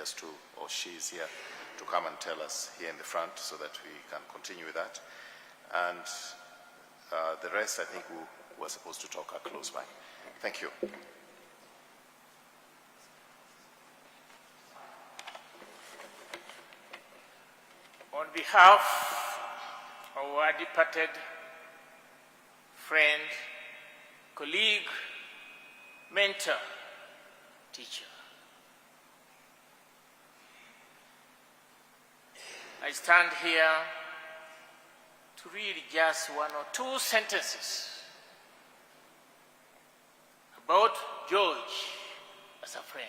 just to, or she is here, to come and tell us here in the front so that we can continue with that. And the rest, I think, who were supposed to talk are close by. Thank you. On behalf of our departed friend, colleague, mentor, teacher, I stand here to read just one or two sentences about George as a friend.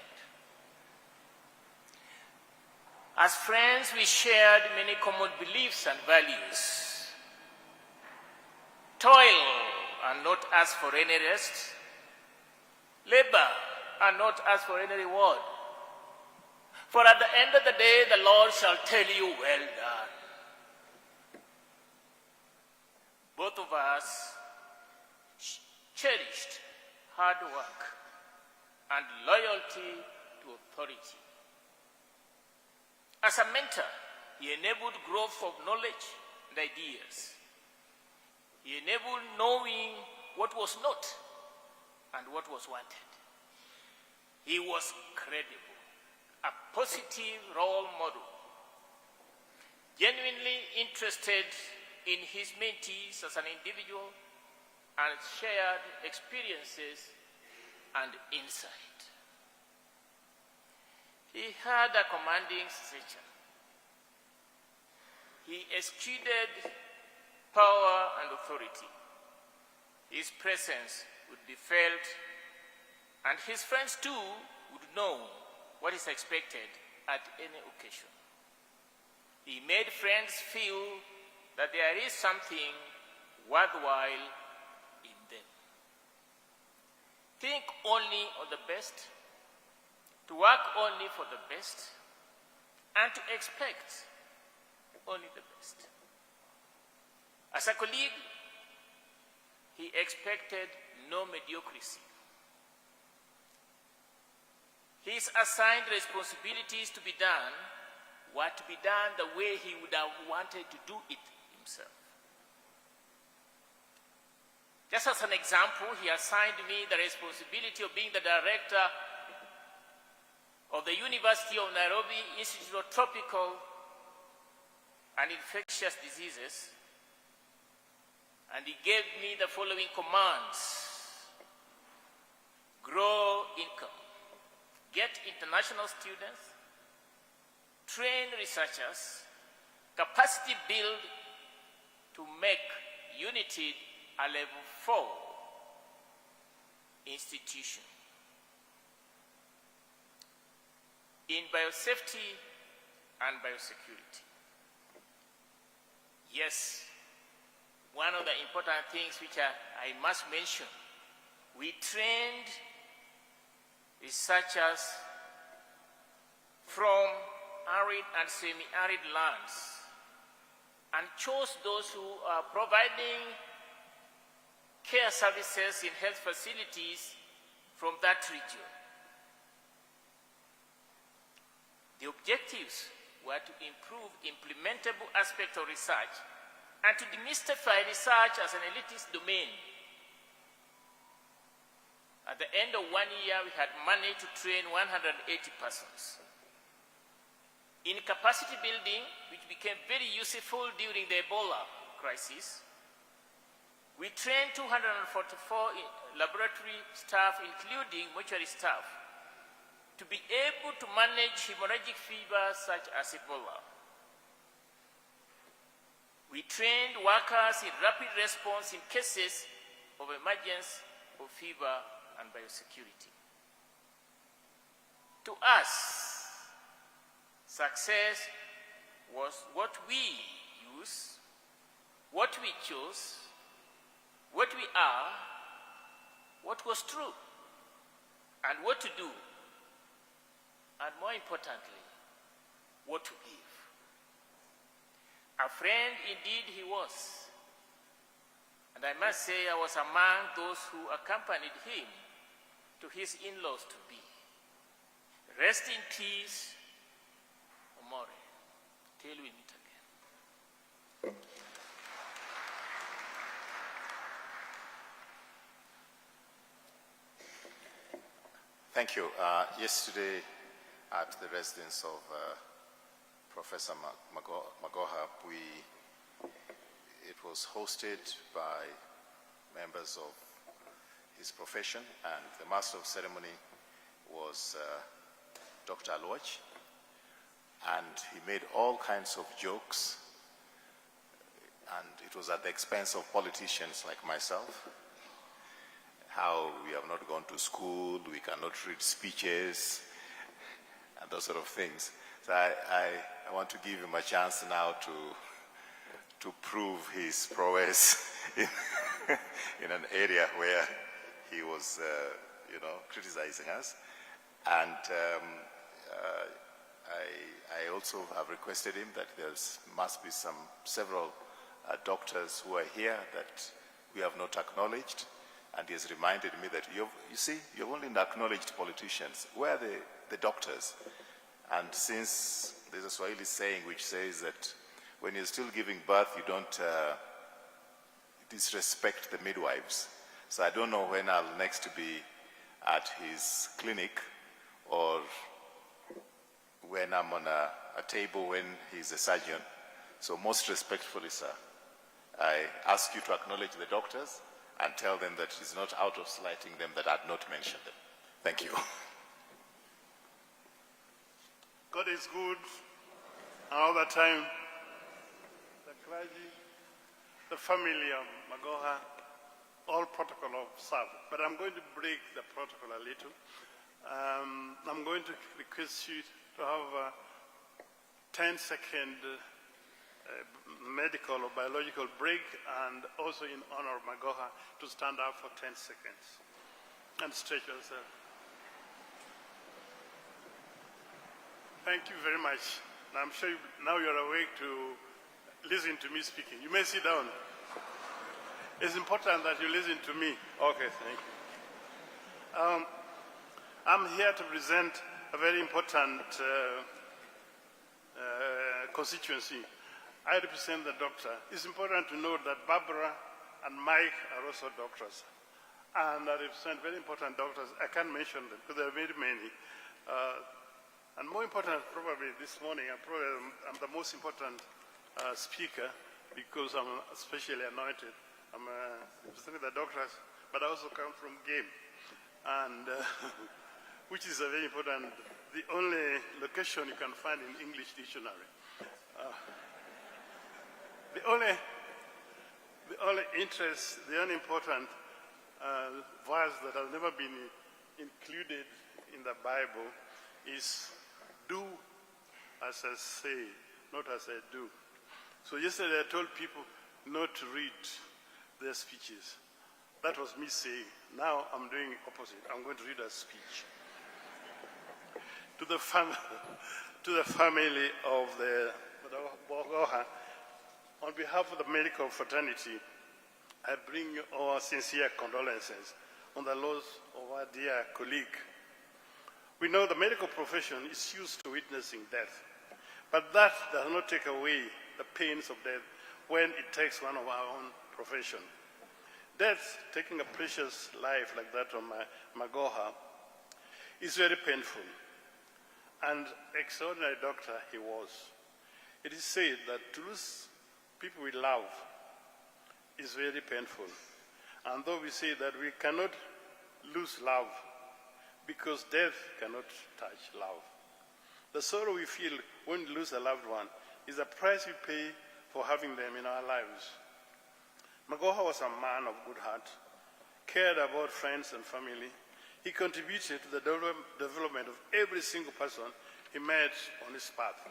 As friends, we shared many common beliefs and values. Toil and not ask for any rest. Labor and not ask for any reward. For at the end of the day, the Lord shall tell you, well done. Both of us cherished hard work and loyalty to authority. As a mentor, he enabled growth of knowledge and ideas. He enabled knowing what was not and what was wanted. He was credible, a positive role model, genuinely interested in his mentees as an individual, and shared experiences and insight. He had a commanding stature. He exuded power and authority. His presence would be felt, and his friends too would know what is expected at any occasion. He made friends feel that there is something worthwhile in them. Think only of the best, to work only for the best, and to expect only the best. As a colleague, he expected no mediocrity. His assigned responsibilities to be done were to be done the way he would have wanted to do it himself. Just as an example, he assigned me the responsibility of being the director of the University of Nairobi Institute of Tropical and Infectious Diseases, and he gave me the following commands: grow income, get international students, train researchers, capacity build to make United a level 4 institution. In biosafety and biosecurity. Yes, one of the important things which I must mention, we trained researchers from arid and semi-arid lands and chose those who are providing care services in health facilities from that region. The objectives were to improve implementable aspects of research and to demystify research as an elitist domain. At the end of 1 year, we had managed to train 180 persons. In capacity building, which became very useful during the Ebola crisis, we trained 244 laboratory staff, including mortuary staff, to be able to manage hemorrhagic fever such as Ebola. We trained workers in rapid response in cases of emergence of fever and biosecurity. To us, success was what we use, what we chose, what we are, what was true, and what to do, and more importantly, what to give. A friend indeed he was, and I must say I was among those who accompanied him to his in-laws to be. Rest in peace, till we meet again. Thank you. Yesterday, at the residence of Professor Magoha, it was hosted by members of his profession, and the master of ceremony was Dr. Aloch, and he made all kinds of jokes, and it was at the expense of politicians like myself, how we have not gone to school, we cannot read speeches, and those sort of things. So I want to give him a chance now to prove his prowess in an area where he was, criticizing us. And I also have requested him that there must be several doctors who are here that we have not acknowledged. And he has reminded me that you've only acknowledged politicians. Where are the doctors? And since there's a Swahili saying which says that when you're still giving birth, you don't disrespect the midwives. So I don't know when I'll next be at his clinic or when I'm on a table when he's a surgeon. So most respectfully, sir, I ask you to acknowledge the doctors and tell them that it's not out of slighting them that I had not mentioned them. Thank you. God is good, and all the time, the clergy, the family of Magoha, all protocol observed. But I'm going to break the protocol a little. I'm going to request you to have a 10-second medical or biological break, and also in honor of Magoha to stand up for 10 seconds and stretch yourself. Thank you very much. And I'm sure now you're awake to listen to me speaking. You may sit down. It's important that you listen to me. Okay, thank you. I'm here to present a very important constituency. I represent the doctor. It's important to note that Barbara and Mike are also doctors. And I represent very important doctors. I can't mention them because there are very many. And more important, probably this morning, I'm the most important speaker because I'm especially anointed. I'm representing the doctors, but I also come from game, and which is a very important, the only location you can find in English dictionary. The only interest, the only important verse that has never been included in the Bible is do as I say, not as I do. So yesterday I told people not to read their speeches. That was me saying. Now I'm doing the opposite. I'm going to read a speech. To the family of the Magoha, on behalf of the medical fraternity, I bring you our sincere condolences on the loss of our dear colleague. We know the medical profession is used to witnessing death, but that does not take away the pains of death when it takes one of our own profession. Death, taking a precious life like that of Magoha, is very painful, and extraordinary doctor he was. It is said that to lose people we love is very painful. And though we say that we cannot lose love because death cannot touch love. The sorrow we feel when we lose a loved one is the price we pay for having them in our lives. Magoha was a man of good heart, cared about friends and family. He contributed to the development of every single person he met on his path.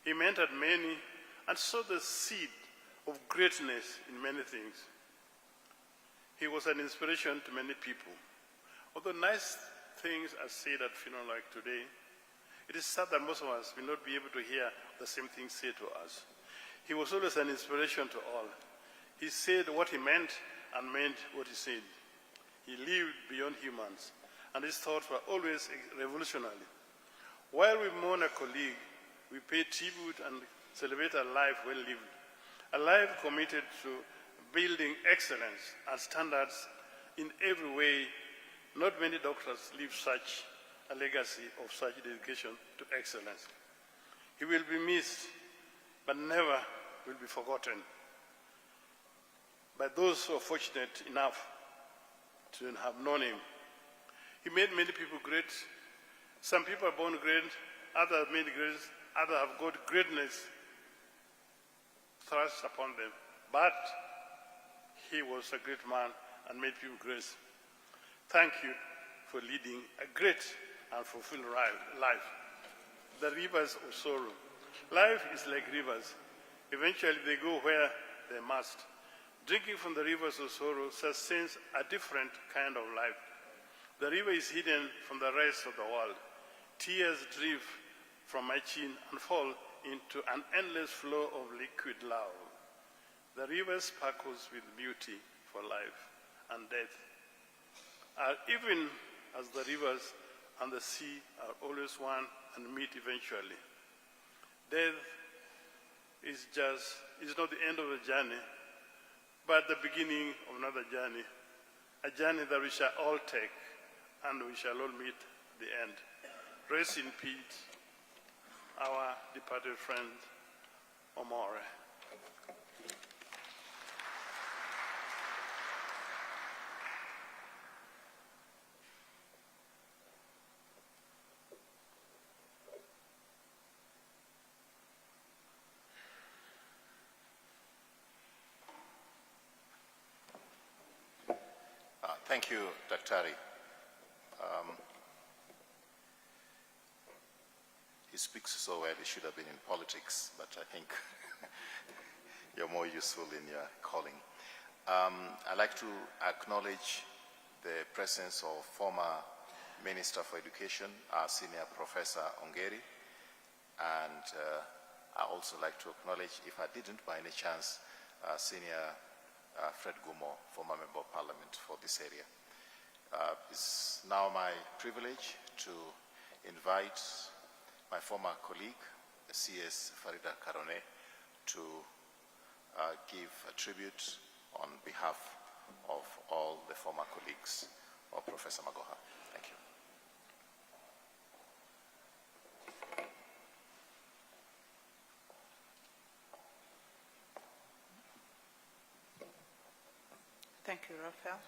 He mentored many and sowed the seed of greatness in many things. He was an inspiration to many people. Although nice things are said at funeral like today, it is sad that most of us will not be able to hear the same things said to us. He was always an inspiration to all. He said what he meant and meant what he said. He lived beyond humans, and his thoughts were always revolutionary. While we mourn a colleague, we pay tribute and celebrate a life well lived, a life committed to building excellence and standards in every way. Not many doctors leave such a legacy of such dedication to excellence. He will be missed, but never will be forgotten by those who are fortunate enough to have known him. He made many people great. Some people are born great, others made great, others have got greatness thrust upon them. But he was a great man and made people great. Thank you for leading a great and fulfilled life. The rivers of sorrow. Life is like rivers. Eventually they go where they must. Drinking from the rivers of sorrow sustains a different kind of life. The river is hidden from the rest of the world. Tears drip from my chin and fall into an endless flow of liquid love. The river sparkles with beauty for life and death. Even as the rivers and the sea are always one and meet eventually. Death is not the end of the journey, but the beginning of another journey, a journey that we shall all take and we shall all meet the end. Rest in peace, our departed friend, Omore. Thank you, Dr. He speaks so well, he should have been in politics, but I think you're more useful in your calling. I'd like to acknowledge the presence of former Minister for Education, our senior Professor Ongeri, and I also like to acknowledge, if I didn't by any chance, Senior Fred Gumo, former Member of Parliament for this area. It's now my privilege to invite my former colleague, CS Farida Karone, to give a tribute on behalf of all the former colleagues of Professor Magoha. Thank you. Thank you, Raphael.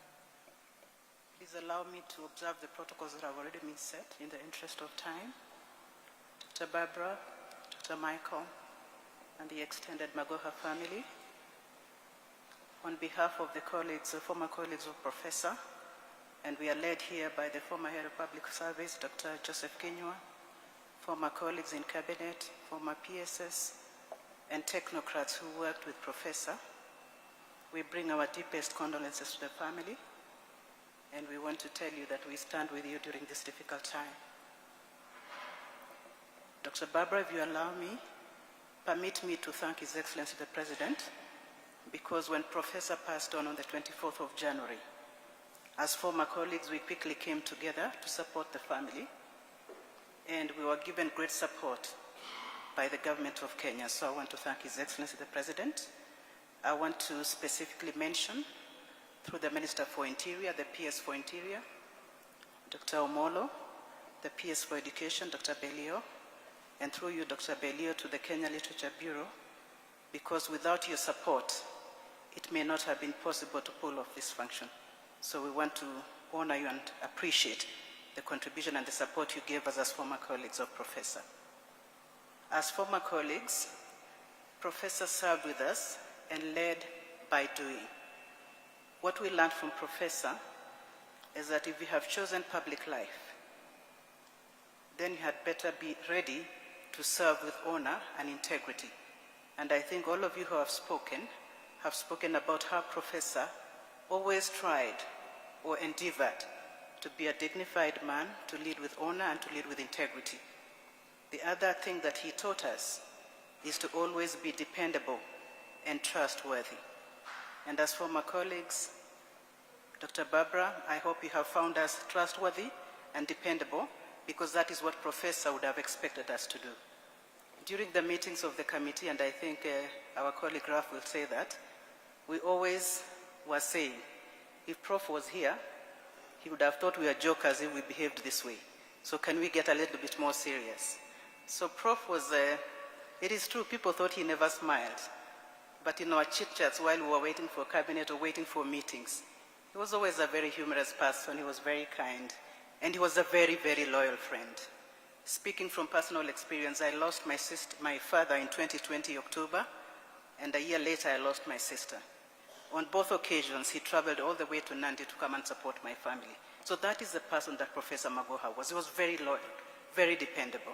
Please allow me to observe the protocols that have already been set in the interest of time. Dr. Barbara, Dr. Michael, and the extended Magoha family, on behalf of the colleagues, the former colleagues of Professor, and we are led here by the former Head of Public Service, Dr. Joseph Kinyua, former colleagues in Cabinet, former PSS, and technocrats who worked with Professor. We bring our deepest condolences to the family, and we want to tell you that we stand with you during this difficult time. Dr. Barbara, if you allow me, permit me to thank His Excellency the President, because when Professor passed on the 24th of January, as former colleagues, we quickly came together to support the family, and we were given great support by the government of Kenya. So I want to thank His Excellency the President. I want to specifically mention, through the Minister for Interior, the PS for Interior, Dr. Omolo, the PS for Education, Dr. Belio, and through you, Dr. Belio, to the Kenya Literature Bureau, because without your support, it may not have been possible to pull off this function. So we want to honor you and appreciate the contribution and the support you gave us as former colleagues of Professor. As former colleagues, Professor served with us and led by doing. What we learned from Professor is that if you have chosen public life, then you had better be ready to serve with honor and integrity. And I think all of you who have spoken about how Professor always tried or endeavored to be a dignified man, to lead with honor and to lead with integrity. The other thing that he taught us is to always be dependable and trustworthy. And as former colleagues, Dr. Barbara, I hope you have found us trustworthy and dependable, because that is what Professor would have expected us to do. during the meetings of the committee, and I think our colleague Raf will say that, we always were saying, if Prof was here, he would have thought we were jokers if we behaved this way. So can we get a little bit more serious? So Prof was, it is true, people thought he never smiled. But in our chit-chats while we were waiting for cabinet or waiting for meetings, he was always a very humorous person, he was very kind, and he was a very, very loyal friend. Speaking from personal experience, I lost my father in 2020 October, and a year later I lost my sister. On both occasions, he traveled all the way to Nandi to come and support my family. So that is the person that Professor Magoha was. He was very loyal, very dependable.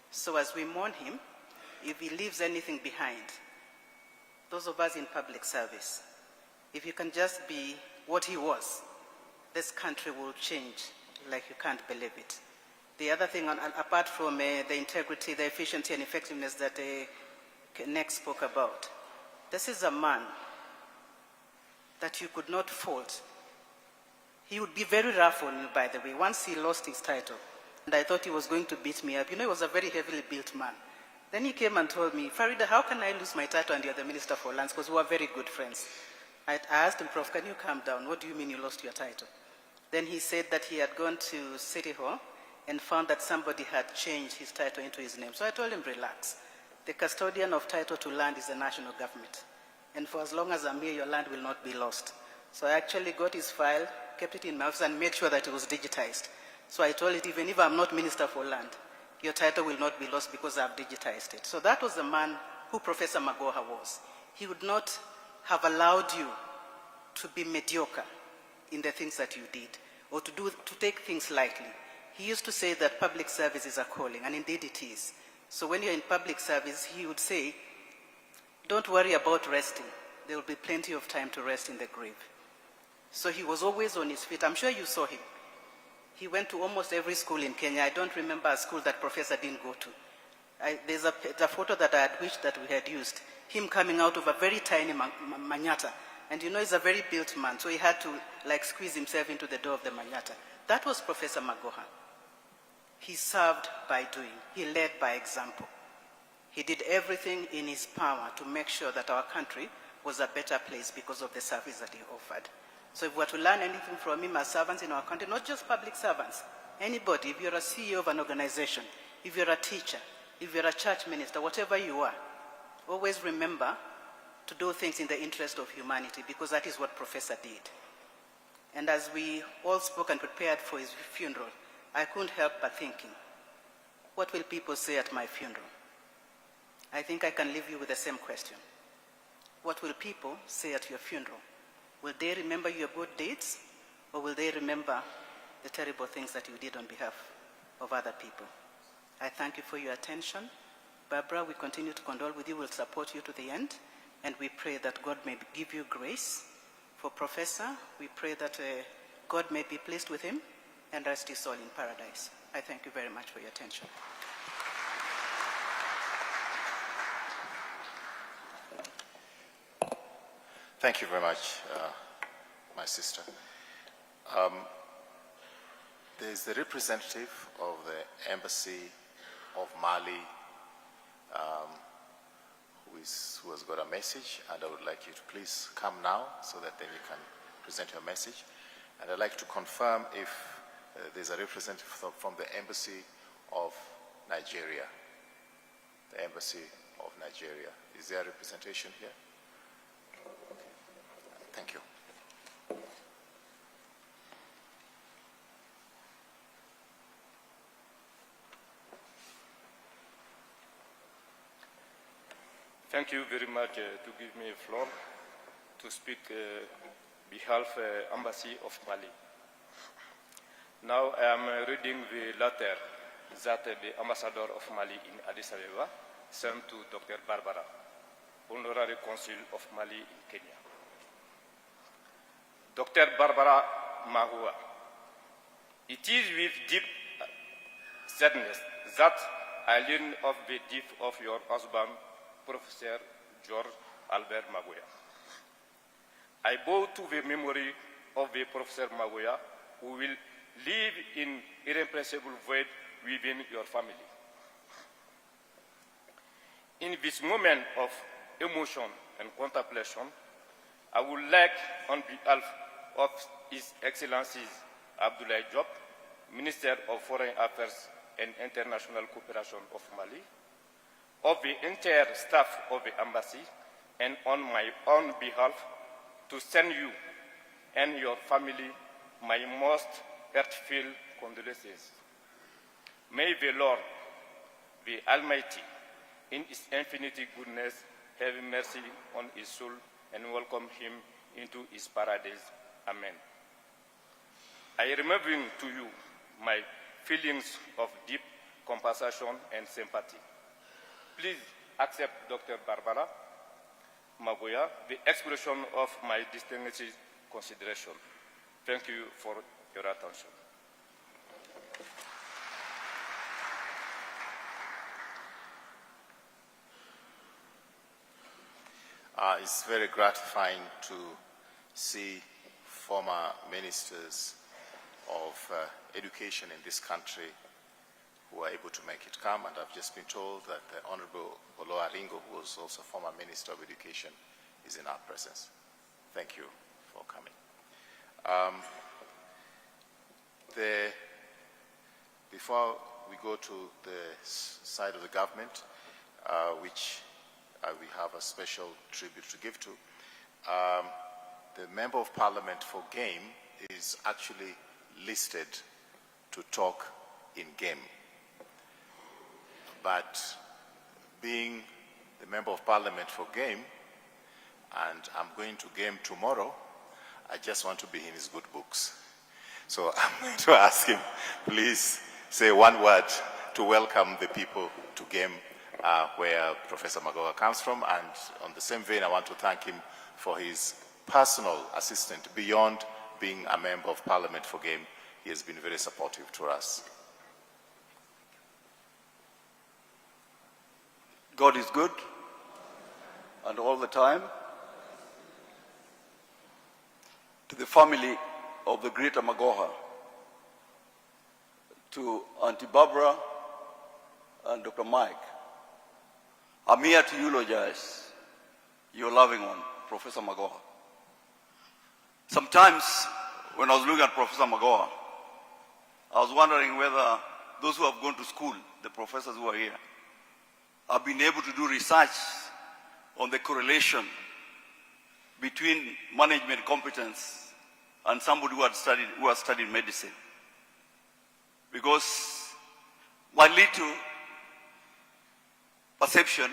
So as we mourn him, if he leaves anything behind, those of us in public service, if you can just be what he was, this country will change like you can't believe it. The other thing, apart from the integrity, the efficiency and effectiveness that Nick spoke about, this is a man that you could not fault. He would be very rough on you, by the way, once he lost his title. And I thought he was going to beat me up. You know, he was a very heavily built man. Then he came and told me, Farida, how can I lose my title and you're the Minister for Lands? Because we were very good friends. I asked him, Prof, can you calm down? What do you mean you lost your title? Then he said that he had gone to City Hall and found that somebody had changed his title into his name. So I told him, relax. The custodian of title to land is the national government. And for as long as I'm here, your land will not be lost. So I actually got his file, kept it in my office, and made sure that it was digitized. So I told it, even if I'm not Minister for Land, your title will not be lost because I've digitized it. So that was the man who Professor Magoha was. He would not have allowed you to be mediocre in the things that you did, or to take things lightly. He used to say that public service is a calling, and indeed it is. So when you're in public service, he would say, don't worry about resting. There will be plenty of time to rest in the grave. So he was always on his feet. I'm sure you saw him. He went to almost every school in Kenya. I don't remember a school that Professor didn't go to. There's a photo that I had wished that we had used. Him coming out of a very tiny Manyata. And you know, he's a very built man, so he had to squeeze himself into the door of the Manyata. That was Professor Magoha. He served by doing. He led by example. He did everything in his power to make sure that our country was a better place because of the service that he offered. So if we were to learn anything from him as servants in our country, not just public servants, anybody, if you're a CEO of an organization, if you're a teacher, if you're a church minister, whatever you are, always remember to do things in the interest of humanity, because that is what Professor did. And as we all spoke and prepared for his funeral, I couldn't help but thinking, what will people say at my funeral? I think I can leave you with the same question. What will people say at your funeral? Will they remember your good deeds, or will they remember the terrible things that you did on behalf of other people? I thank you for your attention. Barbara, we continue to condole with you. We'll support you to the end, and we pray that God may give you grace. For Professor, we pray that God may be pleased with him and rest his soul in paradise. I thank you very much for your attention. Thank you very much, my sister. There's the representative of the Embassy of Mali who has got a message, and I would like you to please come now so that then you can present your message. And I'd like to confirm if there's a representative from the Embassy of Nigeria. The Embassy of Nigeria. Is there a representation here? Thank you. Thank you very much to give me a floor to speak behalf Embassy of Mali. Now I am reading the letter that the Ambassador of Mali in Addis Ababa sent to Dr. Barbara, Honorary Consul of Mali in Kenya. Dr. Barbara Magoha, it is with deep sadness that I learn of the death of your husband, Professor George Albert Magoha. I bow to the memory of the Professor Magoha, who will live in irrepressible void within your family. In this moment of emotion and contemplation, I would like, on behalf of His Excellency Abdoulaye Diop, Minister of Foreign Affairs and International Cooperation of Mali, of the entire staff of the embassy, and on my own behalf, to send you and your family my most heartfelt condolences. May the Lord, the Almighty, in His infinite goodness, have mercy on his soul and welcome him into his paradise. Amen. I remember to you my feelings of deep compassion and sympathy. Please accept Dr. Barbara Magoha, the expression of my distinguished consideration. Thank you for your attention. It's very gratifying to see former ministers of education in this country who are able to make it come, and I've just been told that the Honorable Olo Aringo, who was also former Minister of Education, is in our presence. Thank you for coming. Before we go to the side of the government, which we have a special tribute to give to, the Member of Parliament for Game is actually listed to talk in Game. But being the Member of Parliament for Game, and I'm going to Game tomorrow, I just want to be in his good books. So I'm going to ask him, please say one word to welcome the people to Game, where Professor Magoha comes from. And on the same vein, I want to thank him for his personal assistance. Beyond being a Member of Parliament for Game, he has been very supportive to us. God is good, and all the time. To the family of the great Magoha, to Auntie Barbara and Dr. Mike, I'm here to eulogize your loving one, Professor Magoha. Sometimes, when I was looking at Professor Magoha, I was wondering whether those who have gone to school, the professors who are here, have been able to do research on the correlation between management competence and somebody who has studied medicine. Because my little perception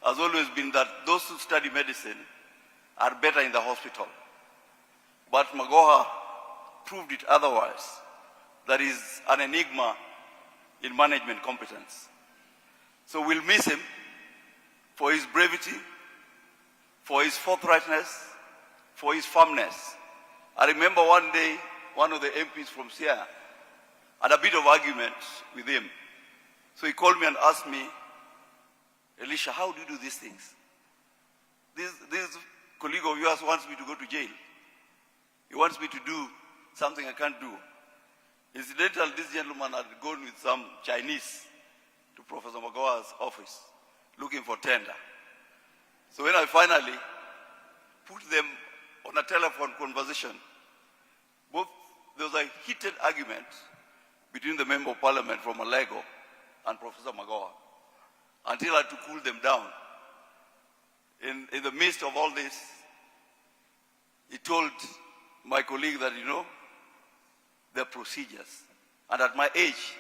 has always been that those who study medicine are better in the hospital. But Magoha proved it otherwise. That is an enigma in management competence. So we'll miss him for his brevity, for his forthrightness, for his firmness. I remember one day, one of the MPs from Sierra had a bit of argument with him. So he called me and asked me, Elisha, how do you do these things? This colleague of yours wants me to go to jail. He wants me to do something I can't do. Incidentally, this gentleman had gone with some Chinese to Professor Magoha's office, looking for tender. So when I finally put them on a telephone conversation, there was a heated argument between the Member of Parliament from Malego and Professor Magoha, until I had to cool them down. In the midst of all this, he told my colleague that, there are procedures. And at my age,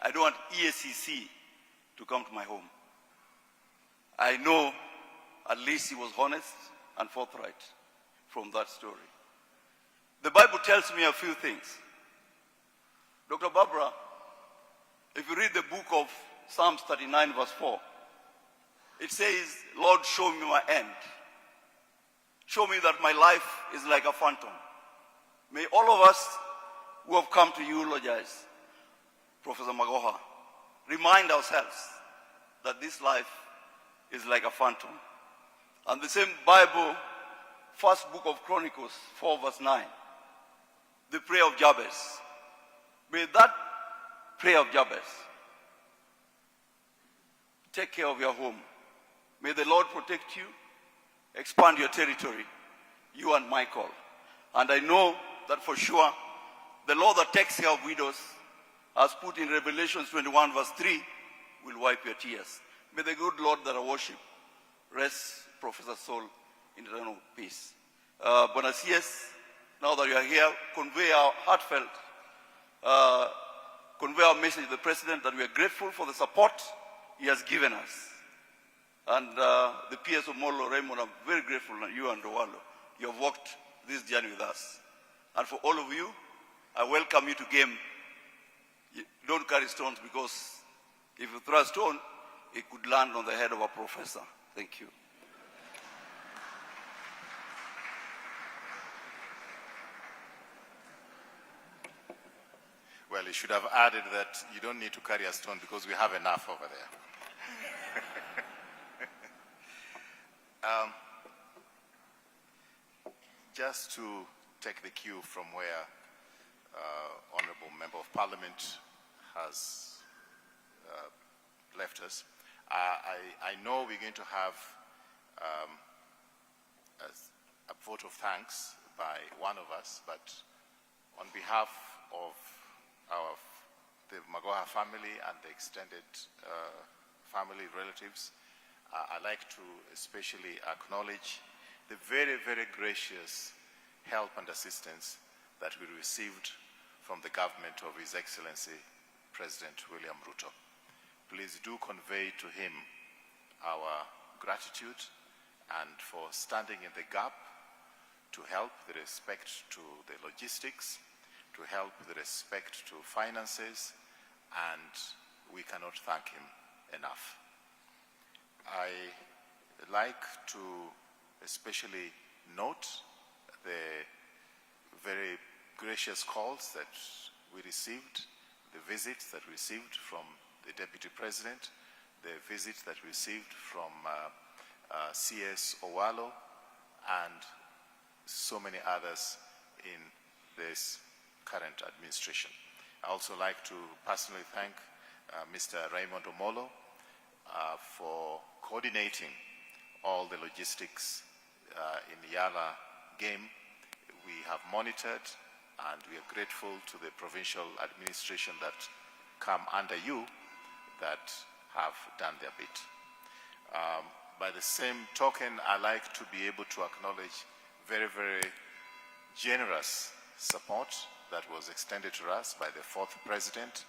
I don't want EACC to come to my home. I know at least he was honest and forthright from that story. The Bible tells me a few things. Dr. Barbara, if you read the book of Psalms 39 verse 4, it says, Lord, show me my end. Show me that my life is like a phantom. May all of us who have come to eulogize Professor Magoha remind ourselves that this life is like a phantom. And the same Bible, first book of Chronicles, 4 verse 9, the prayer of Jabez. May that prayer of Jabez take care of your home May the Lord protect you, expand your territory, you and Michael. And I know that for sure, the law that takes care of widows, as put in Revelation 21 verse 3, will wipe your tears. May the good Lord that I worship rest Professor Saul in eternal peace. Buenos Dias, now that you are here, convey our heartfelt, convey our message to the President that we are grateful for the support he has given us. And the peers of Molo, Raymond, I'm very grateful, and you and Owalo, you have walked this journey with us. And for all of you, I welcome you to game. Don't carry stones, because if you throw a stone, it could land on the head of a professor. Thank you. Well, you should have added that you don't need to carry a stone because we have enough over there. Just to take the cue from where Honorable Member of Parliament has left us, I know we're going to have a vote of thanks by one of us, but on behalf of the Magoha family and the extended family relatives, I'd like to especially acknowledge the very, very gracious help and assistance that we received from the government of His Excellency President William Ruto. Please do convey to him our gratitude and for standing in the gap to help with respect to the logistics, to help with respect to finances, and we cannot thank him enough. I like to especially note the very gracious calls that we received, the visits that we received from the Deputy President, the visit that we received from CS Owalo, and so many others in this current administration. I also like to personally thank Mr. Raymond Omolo for coordinating all the logistics in Yala game. We have monitored, and we are grateful to the provincial administration that come under you that have done their bit. By the same token, I like to be able to acknowledge very, very generous support that was extended to us by the fourth president,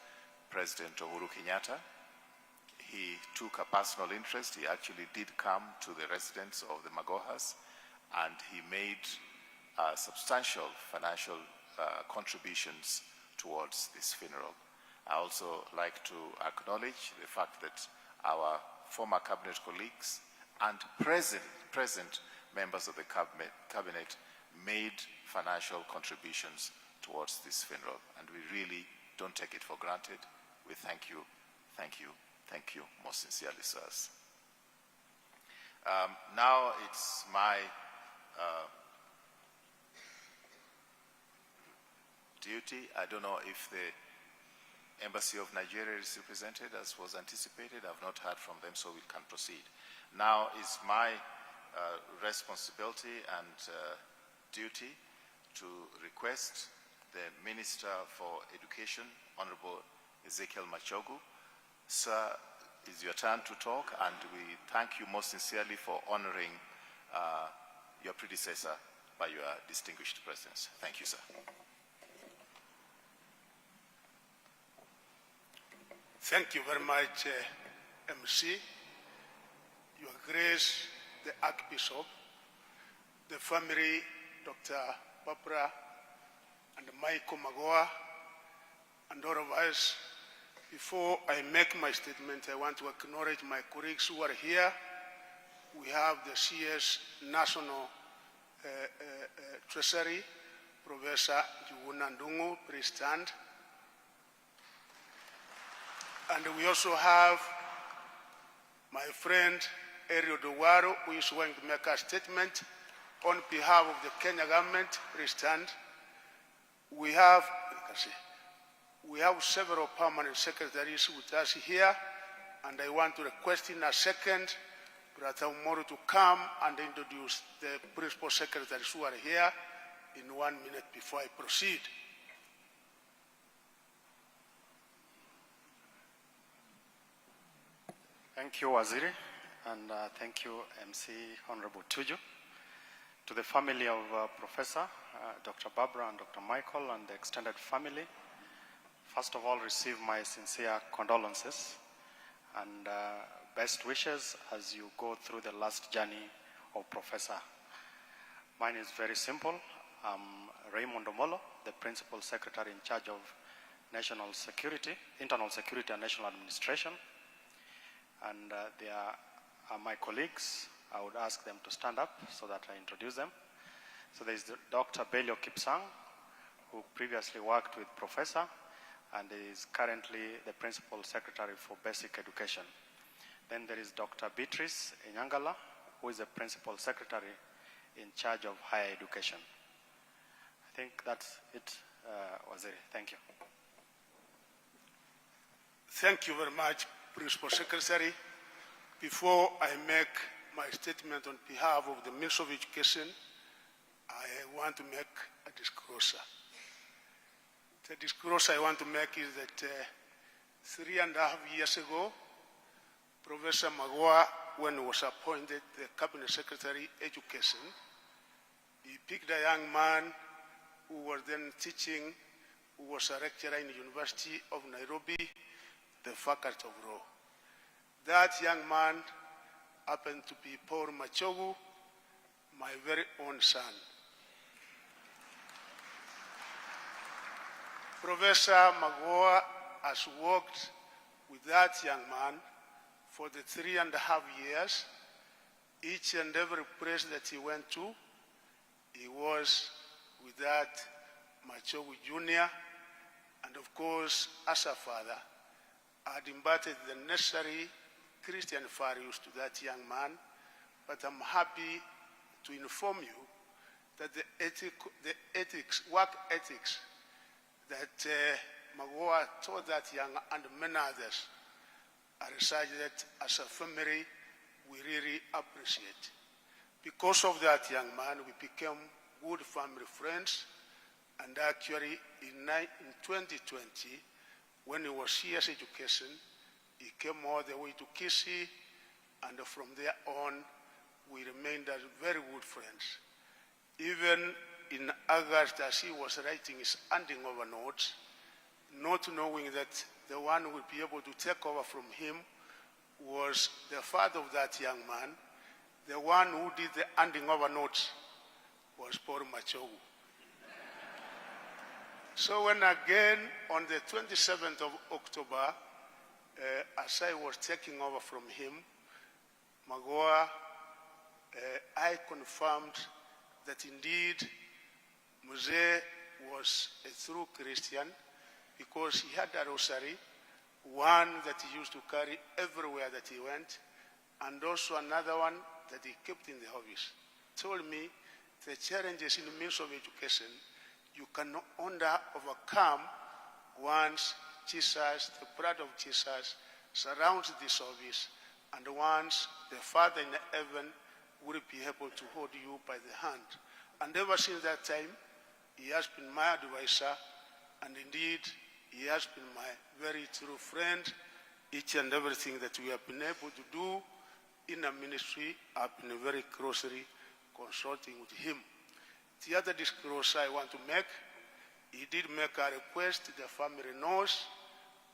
President Uhuru Kenyatta. He took a personal interest. He actually did come to the residence of the Magoha'S, and he made substantial financial contributions towards this funeral. I also like to acknowledge the fact that our former cabinet colleagues and present members of the cabinet made financial contributions towards this funeral, and we really don't take it for granted. We thank you, thank you, thank you most sincerely, sirs. Now it's my duty. I don't know if the Embassy of Nigeria is represented as was anticipated. I've not heard from them, so we can proceed. Now is my responsibility and duty to request the Minister for Education, Honorable Ezekiel Machogu. Sir, it's your turn to talk, and we thank you most sincerely for honoring your predecessor by your distinguished presence. Thank you, sir. Thank you very much, MC, Your Grace, the Archbishop, the family, Dr. Barbara and Michael Magoha, and all of us. Before I make my statement, I want to acknowledge my colleagues who are here. We have the CS National Treasury, Professor Juguna Ndungu, please stand. And we also have my friend Erio Dowaro, who is going to make a statement on behalf of the Kenya government. Please stand. We have several permanent secretaries with us here, and I want to request in a second Brother Moro to come and introduce the principal secretaries who are here in 1 minute before I proceed. Thank you, Waziri, and thank you, MC Honorable Tuju. To the family of Professor Dr. Barbara and Dr. Michael and the extended family, first of all, receive my sincere condolences and best wishes as you go through the last journey of Professor. Mine is very simple. I'm Raymond Omolo, the Principal Secretary in charge of National Security, Internal Security and National Administration. And they are my colleagues. I would ask them to stand up so that I introduce them. So there's Dr. Belio Kipsang, who previously worked with Professor and is currently the Principal Secretary for Basic Education. Then there is Dr. Beatrice Inyangala, who is the Principal Secretary in charge of higher education. I think that's it, Waziri. Thank you. Thank you very much, Principal Secretary. Before I make my statement on behalf of the Ministry of Education, I want to make a disclosure. The disclosure I want to make is that 3.5 years ago, Professor Magoha, when he was appointed the Cabinet Secretary Education, he picked a young man who was then teaching, who was a lecturer in the University of Nairobi, the Faculty of Law. That young man happened to be Paul Machogu, my very own son. Professor Magoha has worked with that young man for the 3.5 years. Each and every place that he went to, he was with that Machogu Jr. And of course, as a father, I had imparted the necessary Christian values to that young man, but I'm happy to inform you that the work ethics that Magoha taught that young and many others are such that as a family we really appreciate. Because of that young man, we became good family friends, and actually in 2020, when he was CS Education, he came all the way to Kisii, and from there on, we remained as very good friends. Even in August, as he was writing his handing over notes, not knowing that the one who would be able to take over from him was the father of that young man, the one who did the handing over notes was Paul Machogu. So when again, on the 27th of October, as I was taking over from him, Magoha, I confirmed that indeed Mzee was a true Christian because he had a rosary, one that he used to carry everywhere that he went, and also another one that he kept in the office. He told me the challenges in the Ministry of Education you can only overcome once Jesus, the blood of Jesus, surrounds this office, and once the Father in heaven will be able to hold you by the hand. And ever since that time, he has been my advisor, and indeed, he has been my very true friend. Each and everything that we have been able to do in a ministry, I've been very closely consulting with him. The other disclosure I want to make, he did make a request, the family knows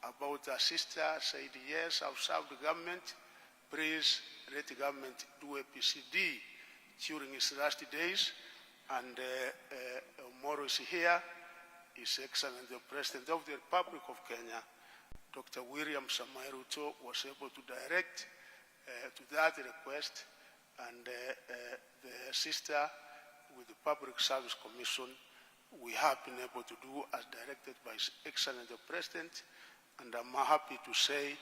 about our sister, said yes, I've served the government, please let the government do a PCD during his last days, and Moro is here, His Excellency the President of the Republic of Kenya, Dr. William Samoei Ruto, was able to direct to that request, and the sister with the Public Service Commission, we have been able to do as directed by His Excellency the President, and I'm happy to say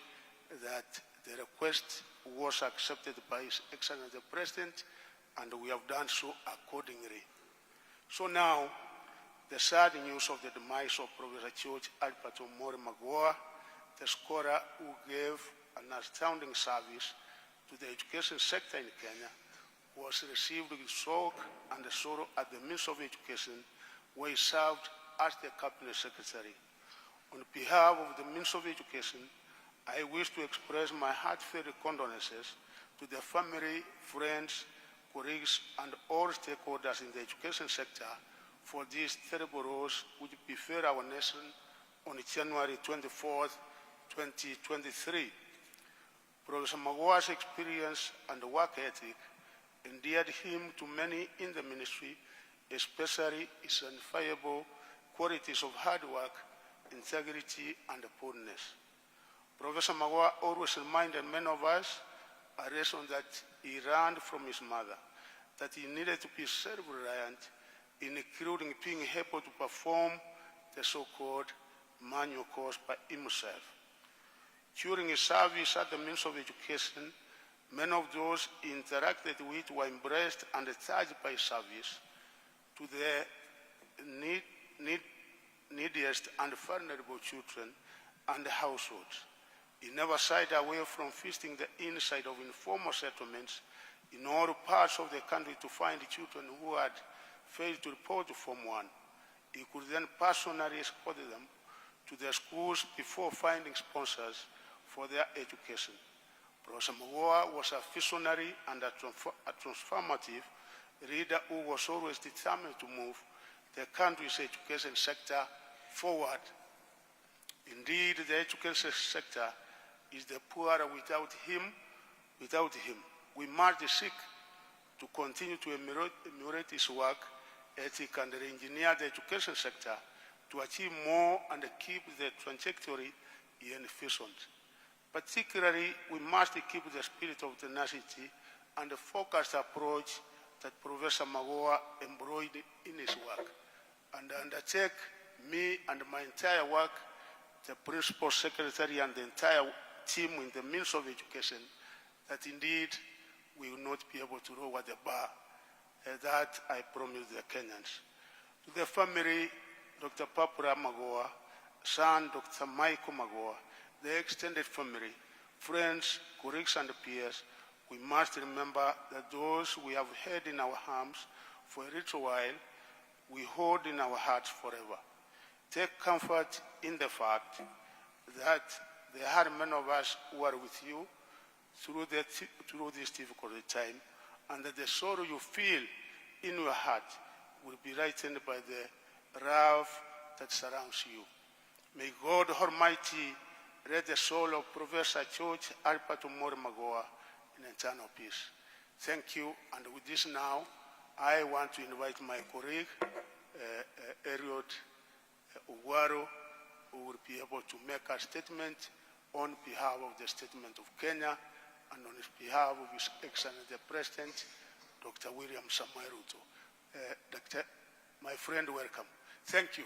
that the request was accepted by His Excellency the President, and we have done so accordingly. So now, the sad news of the demise of Professor George Albert Omori Magoha, the scholar who gave an astounding service to the education sector in Kenya was received with shock and sorrow at the Ministry of Education, where he served as the Cabinet Secretary. On behalf of the Ministry of Education, I wish to express my heartfelt condolences to the family, friends, colleagues, and all stakeholders in the education sector for this terrible loss which befell our nation on January 24, 2023. Professor Magoha'S experience and work ethic endeared him to many in the ministry, especially his unfiable qualities of hard work, integrity, and boldness. Professor Magoha always reminded many of us a lesson that he learned from his mother, that he needed to be self-reliant, including being able to perform the so-called manual course by himself. During his service at the Ministry of Education, many of those he interacted with were embraced and touched by service to the neediest and vulnerable children and households. He never shied away from visiting the inside of informal settlements in all parts of the country to find children who had failed to report to Form 1. He could then personally escort them to their schools before finding sponsors for their education. Professor Magoha was a visionary and a transformative leader who was always determined to move the country's education sector forward. Indeed, the education sector is the poorer without him. We must seek to continue to emulate his work ethic and re-engineer the education sector to achieve more and keep the trajectory he envisioned. Particularly, we must keep the spirit of tenacity and the focused approach that Professor Magoha embodied in his work, and undertake me and my entire work, the Principal Secretary and the entire team in the Ministry of Education, that indeed we will not be able to lower the bar. That I promise the Kenyans. To the family, Dr. Papura Magoha, son Dr. Michael Magoha, the extended family, friends, colleagues, and peers, we must remember that those we have held in our arms for a little while, we hold in our hearts forever. Take comfort in the fact that there are many of us who are with you through this difficult time, and that the sorrow you feel in your heart will be lightened by the love that surrounds you. May God Almighty let the soul of Professor George Albert Omori Magoha in eternal peace. Thank you, and with this now, I want to invite my colleague, Eliud Owaro, who will be able to make a statement on behalf of the Statement of Kenya and on behalf of His Excellency the President, Dr. William Samoei Ruto. Doctor, my friend, welcome. Thank you.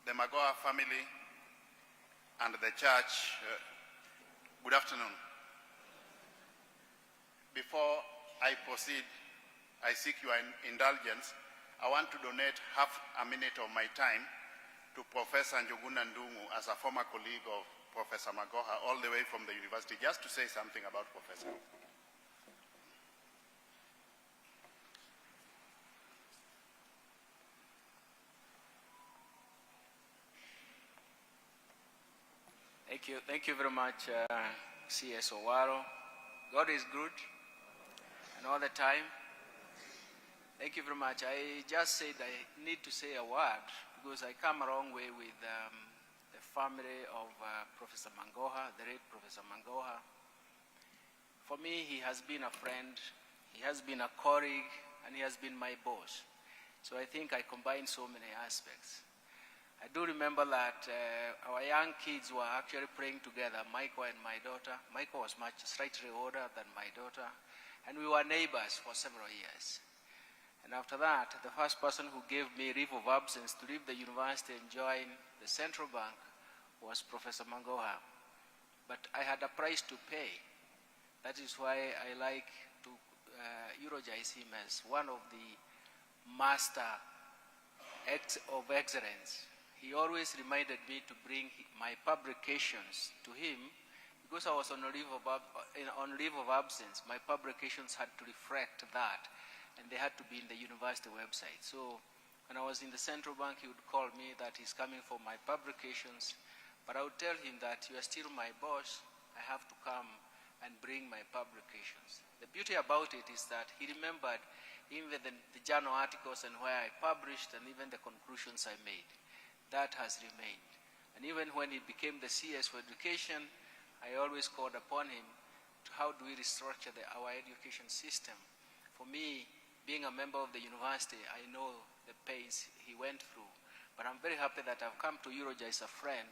The Magoha family and the church, good afternoon. Before I proceed, I seek your indulgence. I want to donate half a minute of my time to Professor Njuguna Ndung'u as a former colleague of Professor Magoha, all the way from the university, just to say something about Professor. Thank you very much, CS Owaro. God is good, and all the time. Thank you very much. I just said I need to say a word because I come a long way with the family of Professor Magoha, the late Professor Magoha. For me, he has been a friend, he has been a colleague, and he has been my boss. So I think I combine so many aspects. I do remember that our young kids were actually playing together, Michael and my daughter. Michael was much slightly older than my daughter, and we were neighbors for several years. And after that, the first person who gave me leave of absence to leave the university and join the central bank was Professor Magoha. But I had a price to pay. That is why I like to eulogize him as one of the master of excellence. He always reminded me to bring my publications to him because I was on leave of absence. My publications had to reflect that, and they had to be in the university website. So when I was in the central bank, he would call me that he's coming for my publications, but I would tell him that you are still my boss. I have to come and bring my publications. The beauty about it is that he remembered even the journal articles and where I published and even the conclusions I made. That has remained. And even when he became the CS for education, I always called upon him to how do we restructure our education system. For me, being a member of the university, I know the pains he went through. But I'm very happy that I've come to eulogize a friend,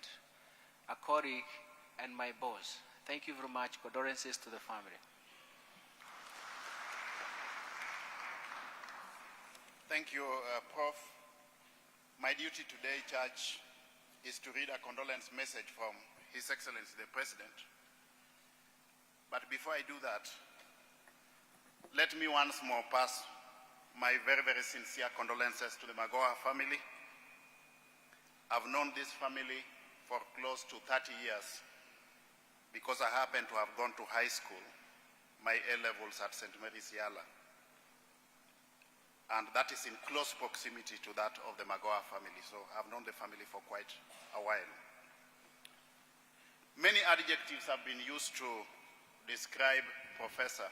a colleague, and my boss. Thank you very much. Condolences to the family. Thank you, Prof. My duty today, Church, is to read a condolence message from His Excellency the President. But before I do that, let me once more pass my very, very sincere condolences to the Magoha family. I've known this family for close to 30 years because I happen to have gone to high school, my A-levels at St. Mary's Yala. And that is in close proximity to that of the Magoha family. So I've known the family for quite a while. Many adjectives have been used to describe Professor,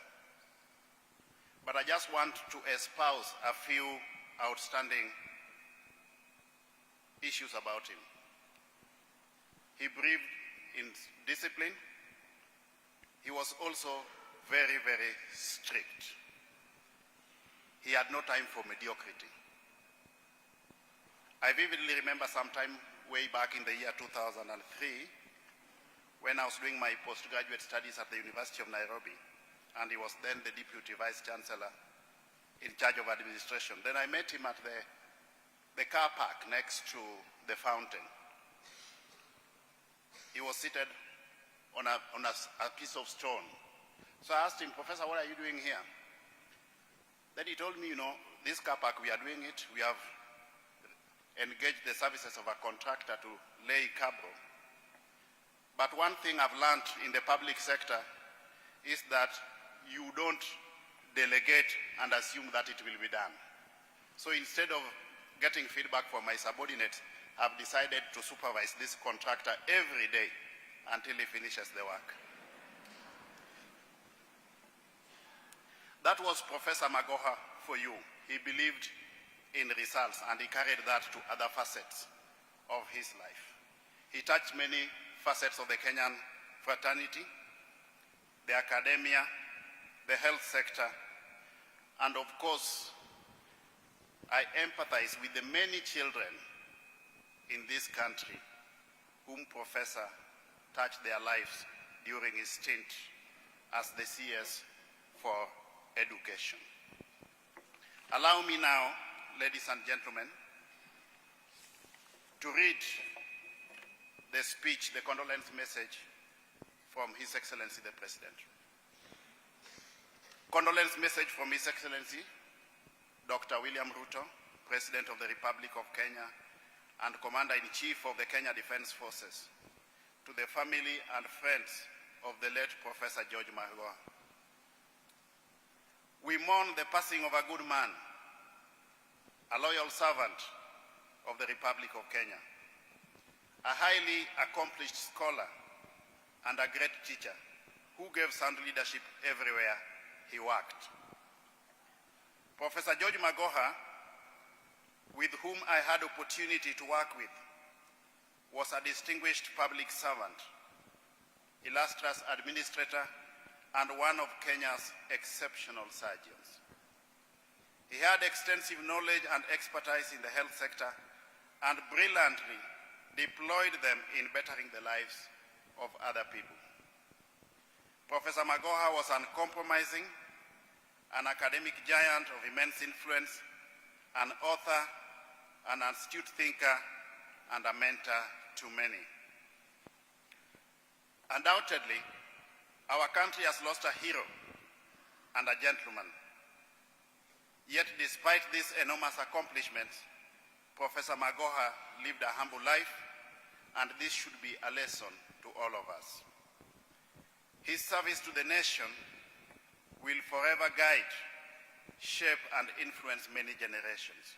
but I just want to espouse a few outstanding issues about him. He breathed in discipline. He was also very, very strict. He had no time for mediocrity. I vividly remember sometime way back in the year 2003 when I was doing my postgraduate studies at the University of Nairobi, and he was then the Deputy Vice Chancellor in charge of administration. Then I met him at the car park next to the fountain. He was seated on a piece of stone. So I asked him, Professor, what are you doing here? Then he told me, you know, this car park, we are doing it. We have engaged the services of a contractor to lay cable. But one thing I've learned in the public sector is that you don't delegate and assume that it will be done. So instead of getting feedback from my subordinates, I've decided to supervise this contractor every day until he finishes the work. That was Professor Magoha for you. He believed in results, and he carried that to other facets of his life. He touched many facets of the Kenyan fraternity, the academia, the health sector, and of course, I empathize with the many children in this country whom Professor touched their lives during his stint as the CS for education. Allow me now, ladies and gentlemen, to read the speech, the condolence message from His Excellency the President. Condolence message from His Excellency Dr. William Ruto, President of the Republic of Kenya and Commander-in-Chief of the Kenya Defense Forces, to the family and friends of the late Professor George Magoha. We mourn the passing of a good man, a loyal servant of the Republic of Kenya, a highly accomplished scholar and a great teacher who gave sound leadership everywhere he worked. Professor George Magoha, with whom I had opportunity to work with, was a distinguished public servant, illustrious administrator, and one of Kenya's exceptional surgeons. He had extensive knowledge and expertise in the health sector and brilliantly deployed them in bettering the lives of other people. Professor Magoha was uncompromising, an academic giant of immense influence, an author, an astute thinker, and a mentor to many. Undoubtedly, our country has lost a hero and a gentleman Yet despite these enormous accomplishments, Professor Magoha lived a humble life, and this should be a lesson to all of us. His service to the nation will forever guide, shape, and influence many generations.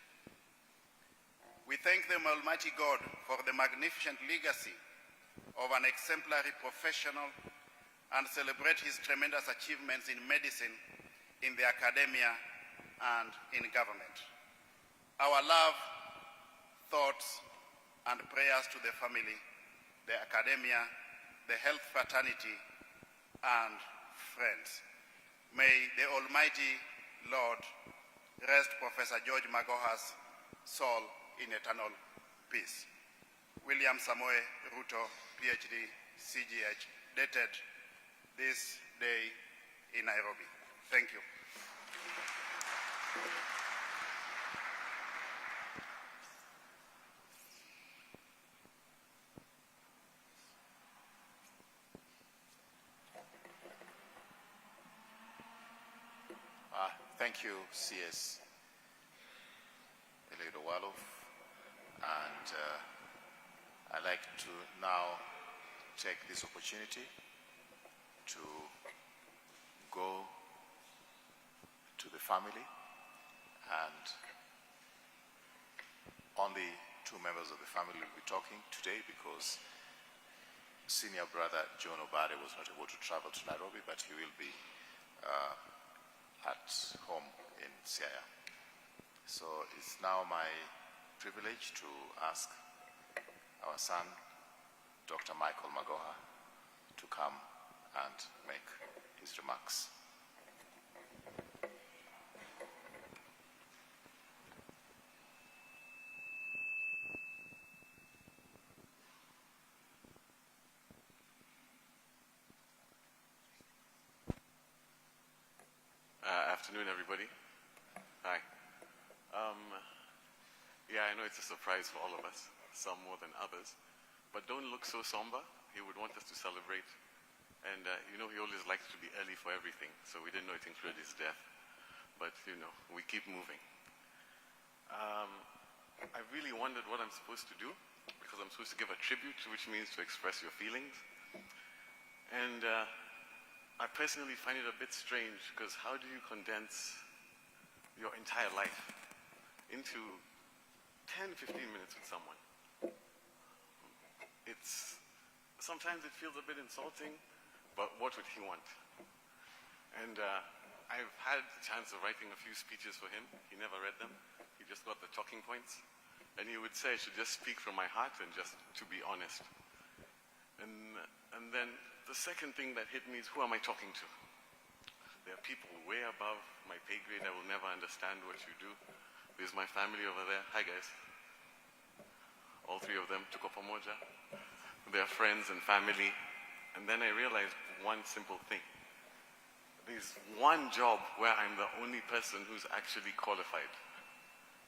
We thank the Almighty God for the magnificent legacy of an exemplary professional and celebrate his tremendous achievements in medicine, in the academia, and in government. Our love, thoughts, and prayers to the family, the academia, the health fraternity, and friends. May the Almighty Lord rest Professor George Magoha'S soul in eternal peace. William Samoe Ruto, PhD, CGH, dated this day in Nairobi. Thank you. Thank you, CS Eledowalo. And I'd like to now take this opportunity to go to the family, and only two members of the family will be talking today because senior brother John Obade was not able to travel to Nairobi, but he will be at home in Siaya. So it's now my privilege to ask our son, Dr. Michael Magoha, to come and make his remarks. Afternoon, everybody. Hi. Yeah, I know it's a surprise for all of us, some more than others, but don't look so somber. He would want us to celebrate. And, you know, he always likes to be early for everything, so we didn't know it included his death. But, you know, we keep moving. I really wondered what I'm supposed to do, because I'm supposed to give a tribute, which means to express your feelings. And I personally find it a bit strange, because how do you condense your entire life into 10, 15 minutes with someone? Sometimes it feels a bit insulting, but what would he want? And I've had the chance of writing a few speeches for him. He never read them. He just got the talking points. And he would say I should just speak from my heart and just to be honest. And then the second thing that hit me is, who am I talking to? There are people way above my pay grade. I will never understand what you do. There's my family over there. Hi, guys. All three of them, tuko pamoja. They're friends and family. And then I realized one simple thing. There's one job where I'm the only person who's actually qualified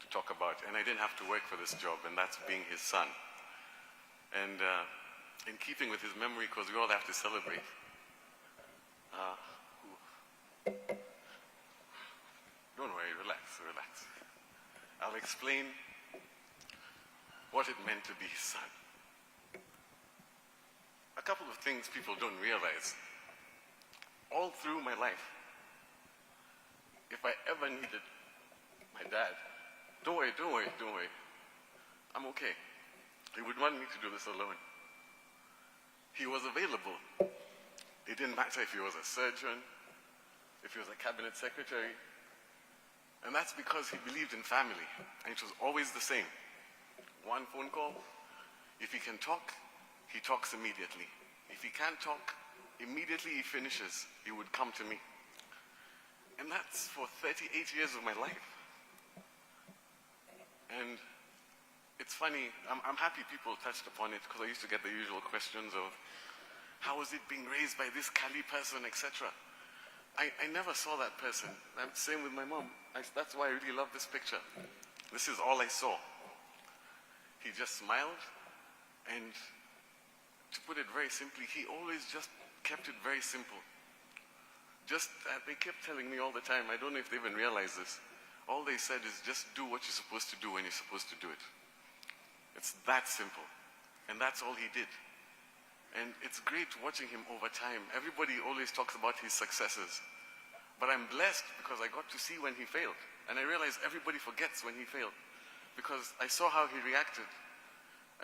to talk about. And I didn't have to work for this job, and that's being his son. And in keeping with his memory, because we all have to celebrate. Don't worry, relax. I'll explain what it meant to be his son. A couple of things people don't realize. All through my life, if I ever needed my dad, don't worry, I'm okay. He would want me to do this alone. He was available. It didn't matter if he was a surgeon, if he was a cabinet secretary. And that's because he believed in family. And it was always the same. One phone call. If he can talk, he talks immediately. If he can't talk, immediately he finishes, he would come to me. And that's for 38 years of my life. And it's funny, I'm happy people touched upon it, because I used to get the usual questions of, how is it being raised by this Kali person, etc. I never saw that person. Same with my mom. That's why I really love this picture. This is all I saw. He just smiled, and to put it very simply, he always just kept it very simple. Just, they kept telling me all the time, I don't know if they even realize this, All they said is just do what you're supposed to do when you're supposed to do it. It's that simple. And that's all he did. And it's great watching him over time. Everybody always talks about his successes. But I'm blessed because I got to see when he failed. And I realized everybody forgets when he failed. Because I saw how he reacted.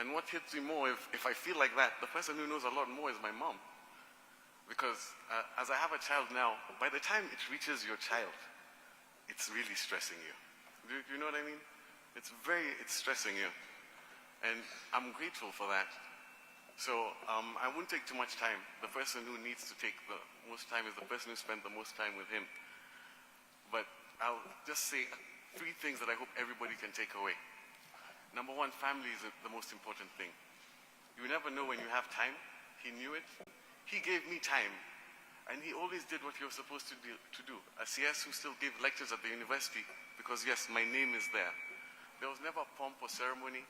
And what hits me more, if I feel like that, the person who knows a lot more is my mom. Because as I have a child now, by the time it reaches your child, it's really stressing you. Do you know what I mean? It's stressing you. And I'm grateful for that. So I won't take too much time. The person who needs to take the most time is the person who spent the most time with him. But I'll just say 3 things that I hope everybody can take away. Number 1, family is the most important thing. You never know when you have time. He knew it. He gave me time. And he always did what he was supposed to do. A CS who still gave lectures at the university because, yes, my name is there. There was never pomp or ceremony.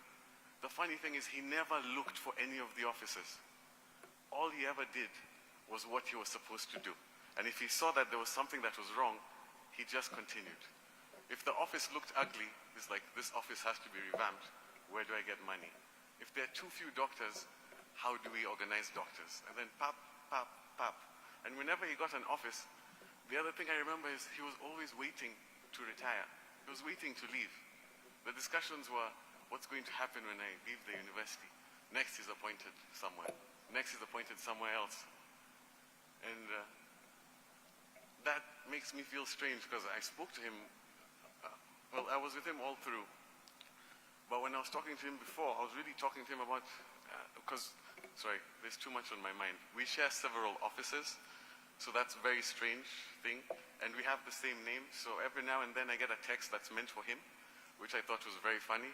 The funny thing is he never looked for any of the officers. All he ever did was what he was supposed to do. And if he saw that there was something that was wrong, he just continued. If the office looked ugly, it's like, this office has to be revamped. Where do I get money? If there are too few doctors, how do we organize doctors? And then pap, pap, pap. And whenever he got an office, the other thing I remember is he was always waiting to retire. He was waiting to leave. The discussions were, what's going to happen when I leave the university? Next he's appointed somewhere. Next he's appointed somewhere else. And that makes me feel strange because I spoke to him, well, I was with him all through. But when I was talking to him before, I was really talking to him about, sorry, there's too much on my mind. We share several offices, so that's a very strange thing. And we have the same name, so every now and then I get a text that's meant for him, which I thought was very funny.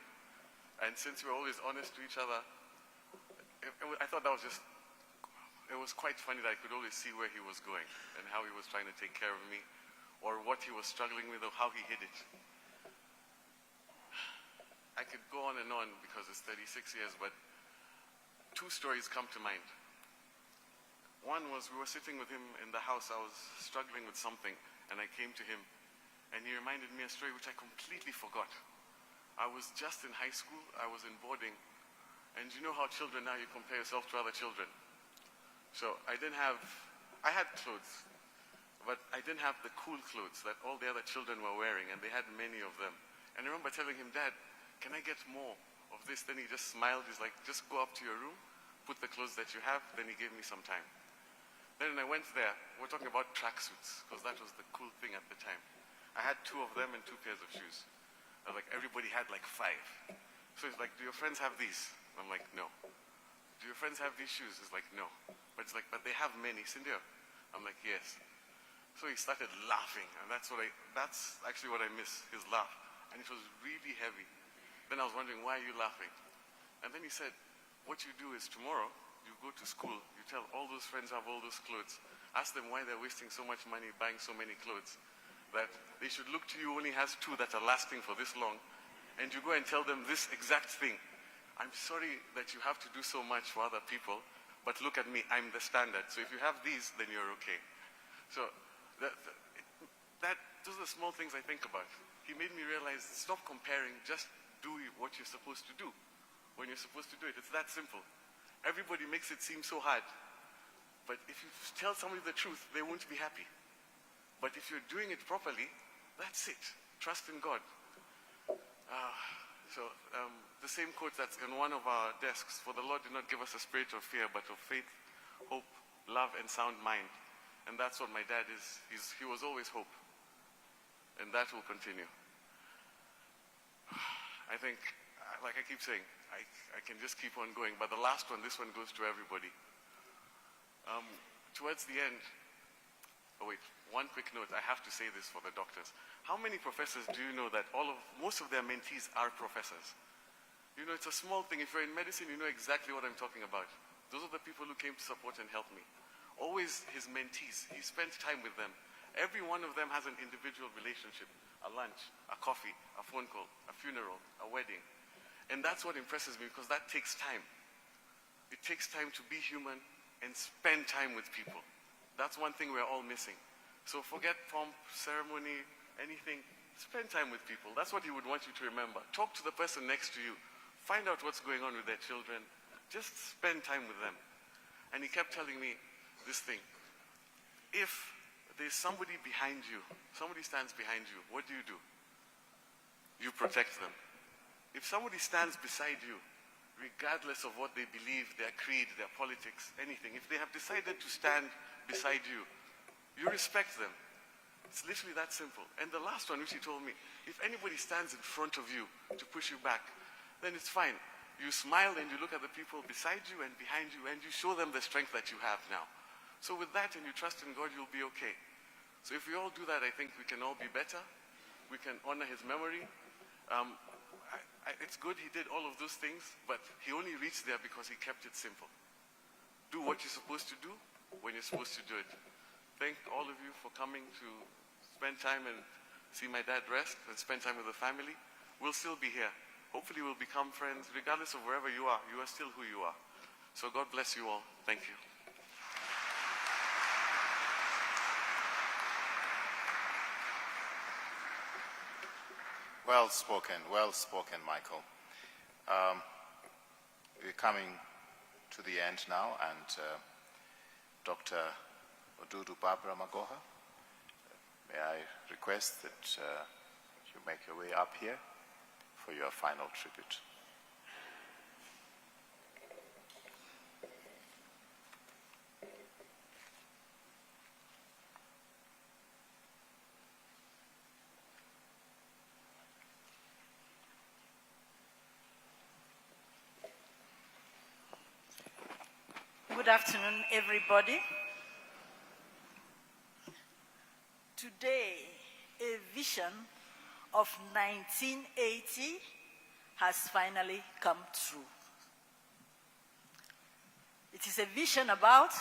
And since we're always honest to each other, I thought that was just, it was quite funny that I could always see where he was going and how he was trying to take care of me or what he was struggling with or how he hid it. I could go on and on because it's 36 years, but 2 stories come to mind. One was we were sitting with him in the house. I was struggling with something and I came to him and he reminded me a story which I completely forgot. I was just in high school, I was in boarding, and you know how children now, you compare yourself to other children. So I had clothes, but I didn't have the cool clothes that all the other children were wearing, and they had many of them. And I remember telling him, Dad, can I get more of this? Then he just smiled, he's like, just go up to your room, put the clothes that you have, then he gave me some time. Then when I went there, we're talking about tracksuits, because that was the cool thing at the time. I had 2 of them and 2 pairs of shoes. I was like, everybody had like 5. So he's like, do your friends have these? I'm like, no. Do your friends have these shoes? He's like, no. But it's like, but they have many. Cindy? I'm like, yes. So he started laughing, and that's actually what I miss, his laugh. And it was really heavy. Then I was wondering, why are you laughing? And then he said, what you do is tomorrow, you go to school, you tell all those friends have all those clothes, ask them why they're wasting so much money buying so many clothes, that they should look to you only has 2 that are lasting for this long, and you go and tell them this exact thing. I'm sorry that you have to do so much for other people, but look at me, I'm the standard. So if you have these, then you're okay. So those are the small things I think about. He made me realize, stop comparing, just do what you're supposed to do when you're supposed to do it. It's that simple. Everybody makes it seem so hard. But if you tell somebody the truth, they won't be happy. But if you're doing it properly, that's it. Trust in God. The same quote that's in one of our desks, for the Lord did not give us a spirit of fear, but of faith, hope, love, and sound mind. And that's what my dad is. He was always hope. And that will continue. I think, like I keep saying, I can just keep on going. But the last one, this one goes to everybody. Towards the end, one quick note, I have to say this for the doctors. How many professors do you know that most of their mentees are professors? You know, it's a small thing. If you're in medicine, you know exactly what I'm talking about. Those are the people who came to support and help me. Always his mentees, he spent time with them. Every one of them has an individual relationship, a lunch, a coffee, a phone call, a funeral, a wedding. And that's what impresses me, because that takes time. It takes time to be human and spend time with people. That's one thing we're all missing. So forget pomp, ceremony, anything, spend time with people. That's what he would want you to remember. Talk to the person next to you. Find out what's going on with their children. Just spend time with them. And he kept telling me this thing. If there's somebody behind you, somebody stands behind you, what do? You protect them. If somebody stands beside you, regardless of what they believe, their creed, their politics, anything, if they have decided to stand beside you, you respect them. It's literally that simple. And the last one, which he told me, if anybody stands in front of you to push you back, then it's fine. You smile and you look at the people beside you and behind you and you show them the strength that you have now. So with that and you trust in God, you'll be okay. So if we all do that, I think we can all be better. We can honor his memory. It's good he did all of those things, but he only reached there because he kept it simple. Do what you're supposed to do when you're supposed to do it. Thank all of you for coming to spend time and see my dad rest and spend time with the family. We'll still be here. Hopefully we'll become friends. Regardless of wherever you are still who you are. So God bless you all. Thank you. Well spoken, Michael. We're coming to the end now, and Dr. Odudu Barbara Magoha, may I request that you make your way up here for your final tribute. Good afternoon, everybody. Today, a vision of 1980 has finally come true. It is a vision about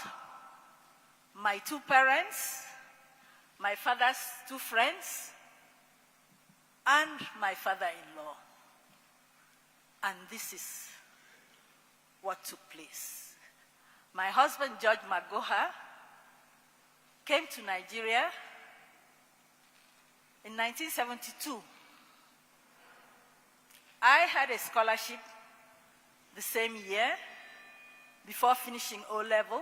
my two parents, my father's two friends, and my father-in-law. And this is what took place. My husband, George Magoha, came to Nigeria in 1972. I had a scholarship the same year before finishing O-level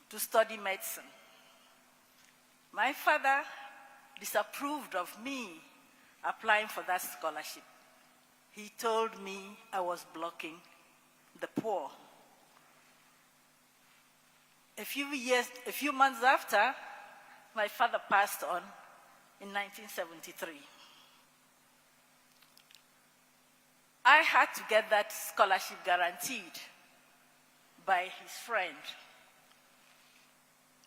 to study medicine. My father disapproved of me applying for that scholarship. He told me I was blocking the poor. A few months after, my father passed on in 1973. I had to get that scholarship guaranteed by his friend.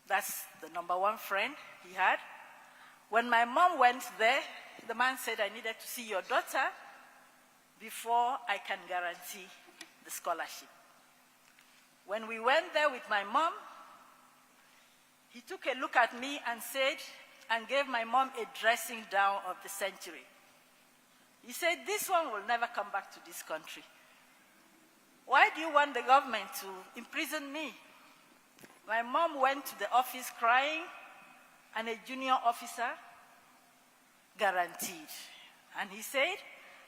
That's the number one friend he had. When my mom went there, the man said, I needed to see your daughter before I can guarantee the scholarship. When we went there with my mom, he took a look at me and said, and gave my mom a dressing down of the century. He said, this one will never come back to this country. Why do you want the government to imprison me? My mom went to the office crying, and a junior officer guaranteed. And he said,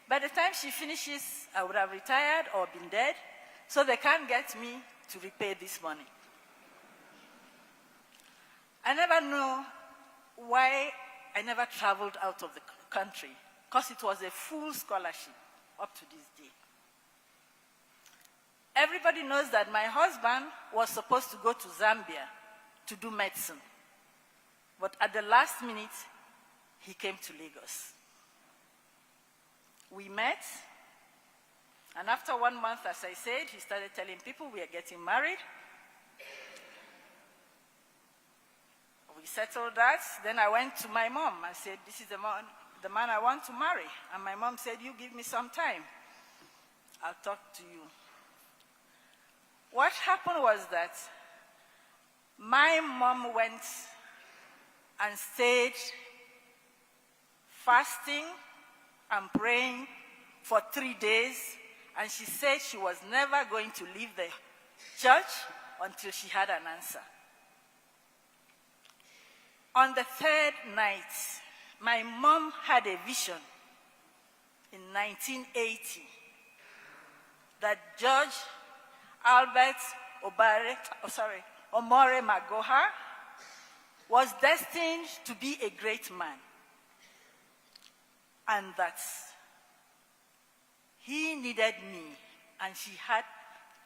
by the time she finishes, I would have retired or been dead, so they can't get me to repay this money. I never knew why I never traveled out of the country, because it was a full scholarship up to this day. Everybody knows that my husband was supposed to go to Zambia to do medicine. But at the last minute, he came to Lagos. We met, and after 1 month, as I said, he started telling people we are getting married. We settled that. Then I went to my mom. I said, this is the man I want to marry. And my mom said, you give me some time. I'll talk to you. What happened was that my mom went and stayed fasting and praying for 3 days, and she said she was never going to leave the church until she had an answer. On the third night, my mom had a vision in 1980 that George Albert Omore Magoha was destined to be a great man, and that he needed me, and she had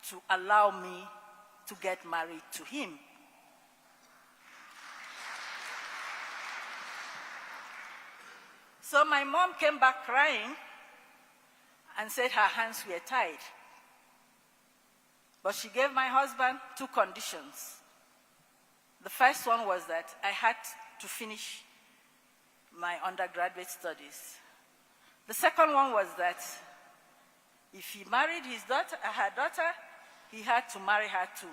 to allow me to get married to him. So my mom came back crying and said her hands were tied. But she gave my husband 2 conditions. The first one was that I had to finish my undergraduate studies. The second one was that if he married her daughter, he had to marry her too.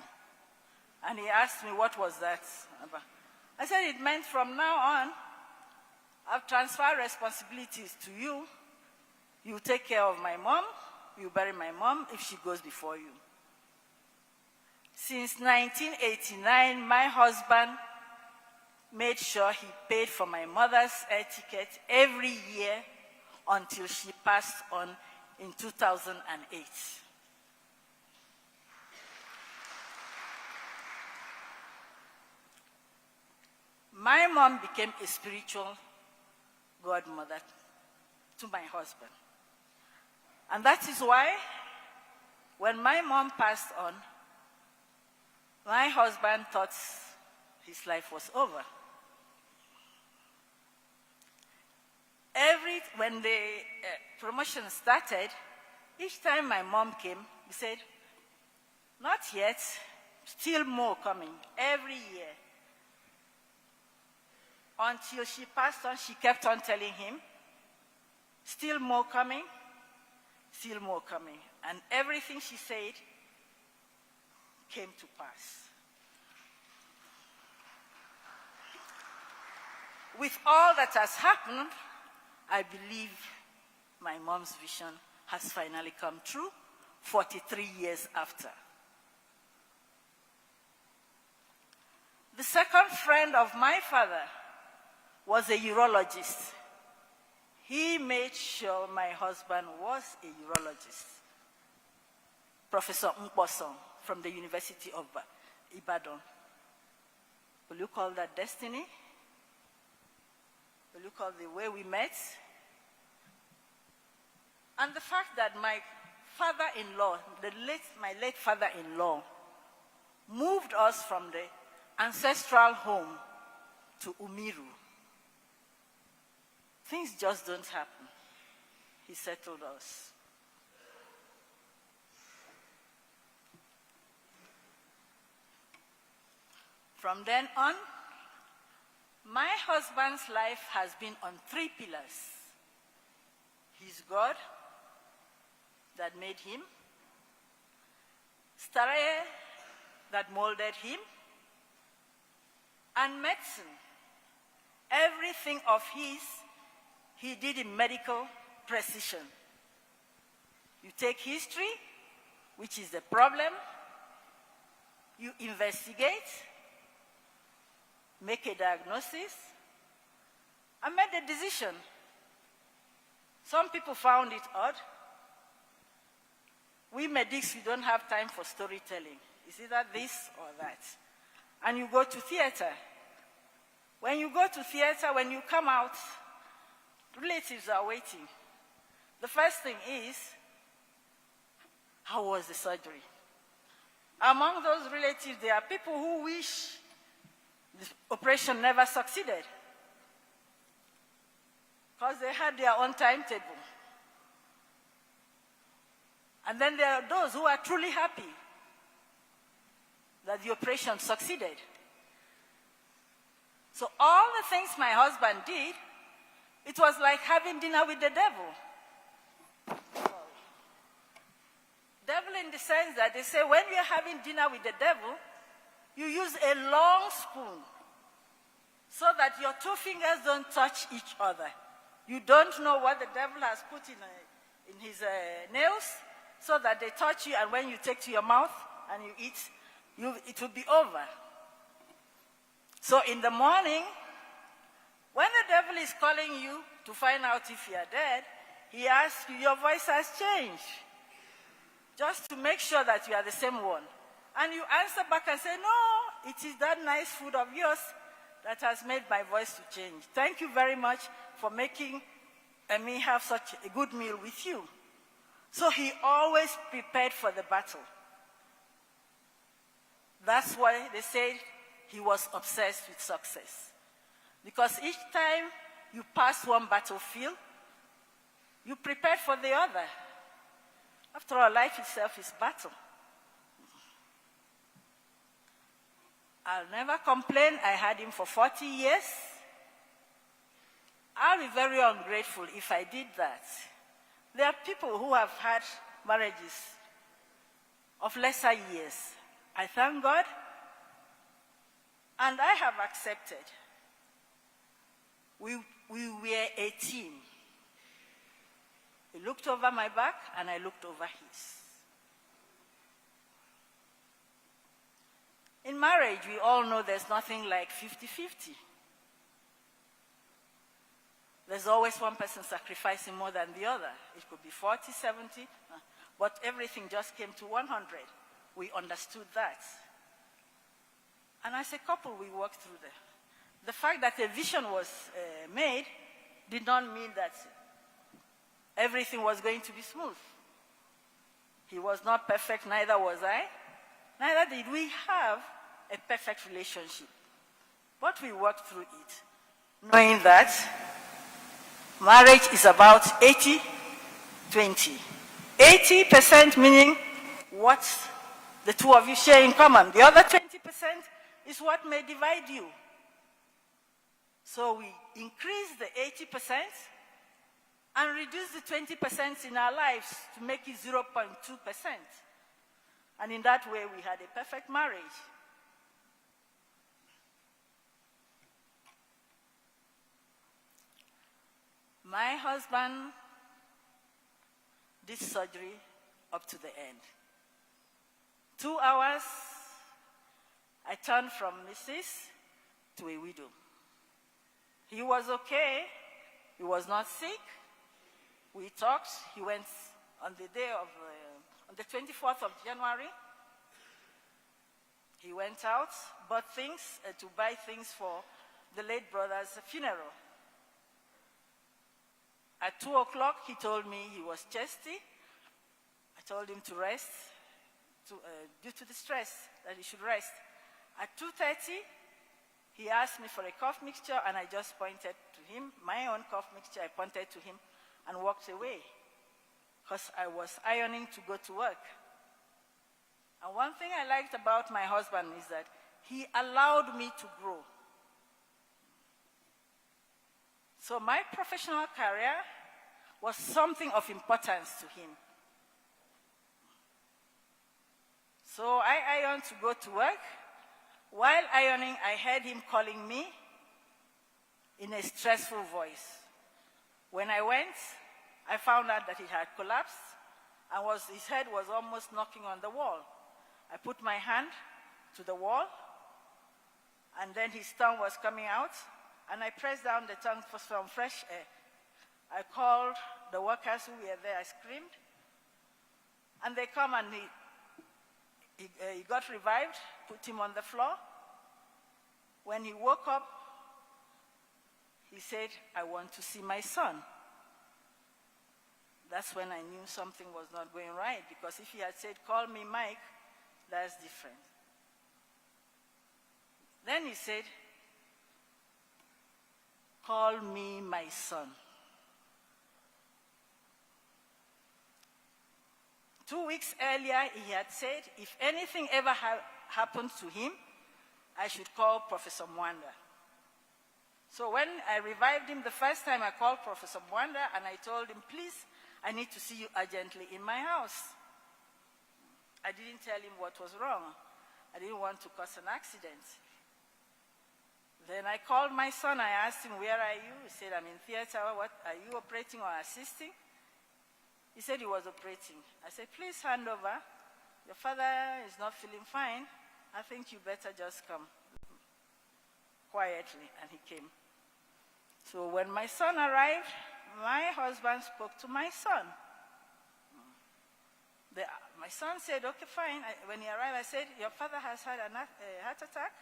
And he asked me, what was that about? I said, it meant from now on, I've transferred responsibilities to you. You take care of my mom, you bury my mom if she goes before you. Since 1989, my husband made sure he paid for my mother's air ticket every year until she passed on in 2008. My mom became a spiritual godmother to my husband. And that is why when my mom passed on, my husband thought his life was over. When the promotion started, each time my mom came, he said, not yet, still more coming, every year. Until she passed on, she kept on telling him, still more coming, still more coming. And everything she said came to pass. With all that has happened, I believe my mom's vision has finally come true 43 years after. The second friend of my father was a urologist. He made sure my husband was a urologist. Professor Mposon from the University of Ibadan. Will you call that destiny? Will you call the way we met? And the fact that my father-in-law, my late father-in-law, moved us from the ancestral home to Umiru. Things just don't happen. He settled us. From then on, my husband's life has been on 3 pillars. His God that made him, Stare that molded him, and medicine. Everything of his, he did in medical precision. You take history, which is the problem, you investigate, make a diagnosis, and make the decision. Some people found it odd. We medics, we don't have time for storytelling. It's either this or that. And you go to theater. When you go to theater, when you come out, relatives are waiting. The first thing is, how was the surgery? Among those relatives, there are people who wish the operation never succeeded because they had their own timetable. And then there are those who are truly happy that the operation succeeded. So all the things my husband did, it was like having dinner with the devil. Devil in the sense that they say when you're having dinner with the devil, you use a long spoon so that your 2 fingers don't touch each other. You don't know what the devil has put in his nails so that they touch you, and when you take to your mouth and you eat, it will be over. So in the morning, When the devil is calling you to find out if you are dead, he asks you, your voice has changed, just to make sure that you are the same one. And you answer back and say, no, it is that nice food of yours that has made my voice to change. Thank you very much for making me have such a good meal with you. So he always prepared for the battle. That's why they say he was obsessed with success. Because each time you pass one battlefield, you prepared for the other. After all, life itself is battle. I'll never complain. I had him for 40 years. I'll be very ungrateful if I did that. There are people who have had marriages of lesser years. I thank God, and I have accepted. We were a team. He looked over my back, and I looked over his. In marriage, we all know there's nothing like 50-50. There's always one person sacrificing more than the other. It could be 40, 70, but everything just came to 100. We understood that. And as a couple, we worked through that. The fact that a vision was made did not mean that everything was going to be smooth. He was not perfect, neither was I. Neither did we have a perfect relationship. But we worked through it, knowing that marriage is about 80-20. 80% meaning what the two of you share in common. The other 20% is what may divide you. So we increase the 80% and reduce the 20% in our lives to make it 0.2%. And in that way, we had a perfect marriage. My husband did surgery up to the end. 2 hours, I turned from Mrs. to a widow. He was okay. He was not sick. We talked. He went on the day of, on the 24th of January. He went out, bought things to buy things for the late brother's funeral. At 2 o'clock, he told me he was chesty. I told him to rest, due to the stress, that he should rest. At 2:30, he asked me for a cough mixture, and I just pointed to him, my own cough mixture. I pointed to him and walked away because I was ironing to go to work. And one thing I liked about my husband is that he allowed me to grow. So my professional career was something of importance to him. So I ironed to go to work. While ironing, I heard him calling me in a stressful voice. When I went, I found out that he had collapsed and his head was almost knocking on the wall. I put my hand to the wall, and then his tongue was coming out, and I pressed down the tongue for some fresh air. I called the workers who were there. I screamed, and they come, and he got revived, put him on the floor. When he woke up, he said, "I want to see my son." That's when I knew something was not going right, because if he had said, "Call me Mike," that's different. Then he said, "Call me my son." 2 weeks earlier, he had said, if anything ever happened to him, I should call Professor Mwanda. So when I revived him the first time, I called Professor Mwanda, and I told him, "Please, I need to see you urgently in my house." I didn't tell him what was wrong. I didn't want to cause an accident. Then I called my son. I asked him, "Where are you?" He said, "I'm in theater. What, are you operating or assisting?" He said he was operating. I said, "Please hand over. Your father is not feeling fine. I think you better just come quietly." And he came. So when my son arrived, my husband spoke to my son. My son said, okay, fine. When he arrived, I said, your father has had a heart attack.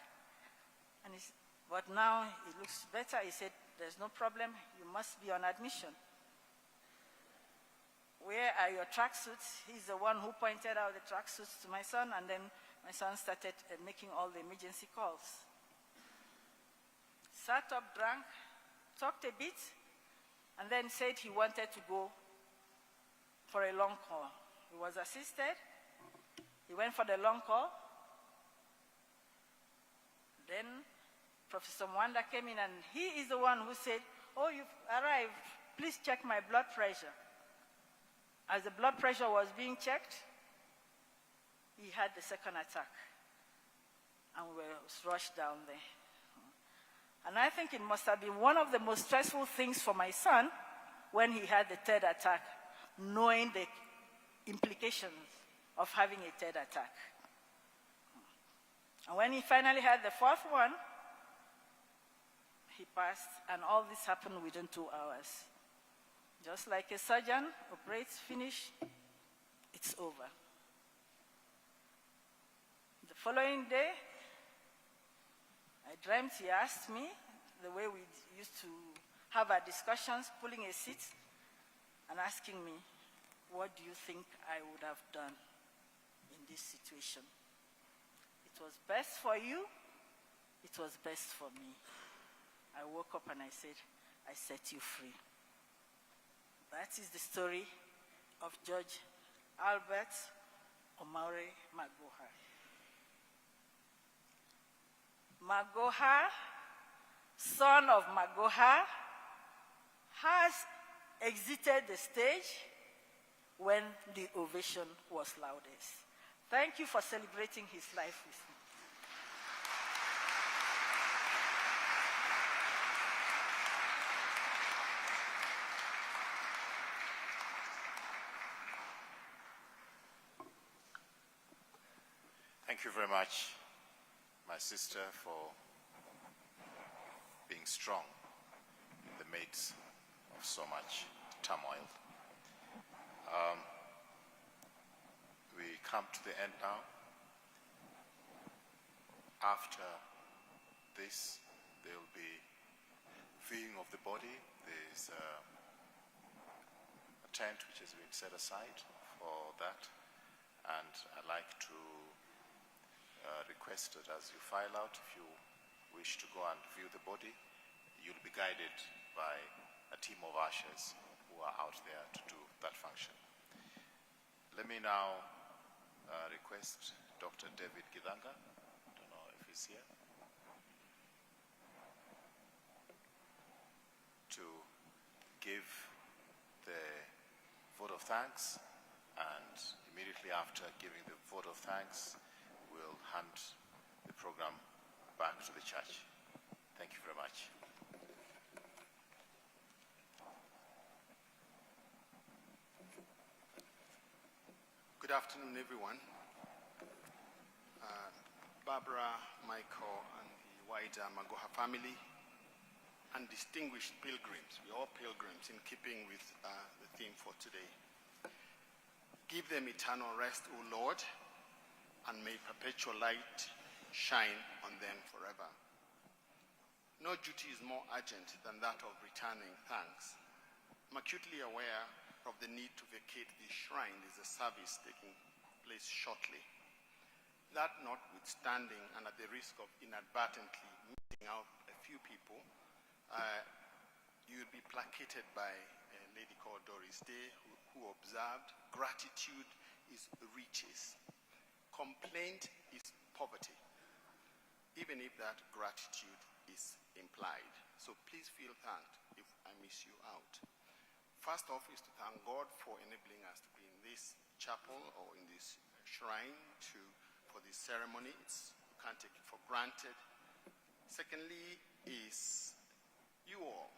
But now it looks better. He said, there's no problem. You must be on admission. Where are your tracksuits? He's the one who pointed out the tracksuits to my son, and then my son started making all the emergency calls. Sat up, drank, talked a bit, and then said he wanted to go for a long call. He was assisted. He went for the long call. Then Professor Mwanda came in, and he is the one who said, oh, you've arrived. Please check my blood pressure. As the blood pressure was being checked, he had the second attack, and we were rushed down there. And I think it must have been one of the most stressful things for my son when he had the third attack, knowing the implications of having a third attack. And when he finally had the fourth one, he passed, and all this happened within 2 hours. Just like a surgeon operates, finish, it's over. The following day, I dreamt he asked me, the way we used to have our discussions, pulling a seat and asking me, what do you think I would have done in this situation? It was best for you, it was best for me. I woke up and I said, I set you free. That is the story of Judge Albert Omare Magoha. Magoha, son of Magoha, has exited the stage when the ovation was loudest. Thank you for celebrating his life with me. Thank you very much, my sister, for being strong in the midst of so much turmoil. We come to the end now. After this, there will be viewing of the body. There's a tent which has been set aside for that. And I'd like to request that as you file out, if you wish to go and view the body, you'll be guided by a team of ushers who are out there to do that function. Let me now request Dr. David Gidanga, I don't know if he's here, to give the vote of thanks, and immediately after giving the vote of thanks, we'll hand the program back to the church. Thank you very much. Good afternoon, everyone. Barbara, Michael, and the wider Magoha family, and distinguished pilgrims. We're all pilgrims in keeping with the theme for today. Give them eternal rest, O Lord, and may perpetual light shine on them forever. No duty is more urgent than that of returning thanks. I'm acutely aware of the need to vacate this shrine. There's a service taking place shortly. That notwithstanding, and at the risk of inadvertently missing out a few people, you'll be placated by a lady called Doris Day who observed, gratitude is riches. Complaint is poverty, even if that gratitude is implied. So please feel thanked if I miss you out. First off is to thank God for enabling us to be in this chapel or in this shrine for this ceremony. You can't take it for granted. Secondly is you all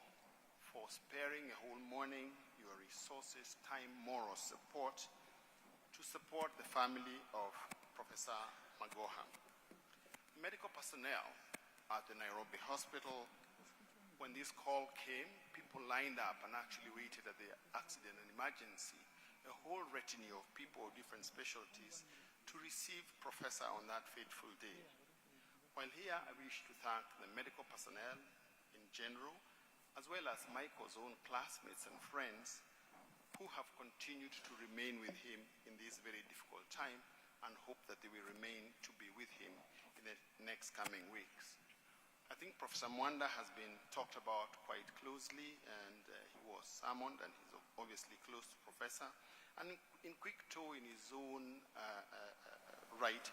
for sparing a whole morning, your resources, time, moral support to support the family of Professor Magoha. Medical personnel at the Nairobi Hospital When this call came, people lined up and actually waited at the accident and emergency, a whole retinue of people of different specialties to receive Professor on that fateful day. While here, I wish to thank the medical personnel in general, as well as Michael's own classmates and friends who have continued to remain with him in this very difficult time, and hope that they will remain to be with him in the next coming weeks. I think Professor Mwanda has been talked about quite closely, and he was summoned, and he's obviously close to Professor. And in quick tow, in his own right,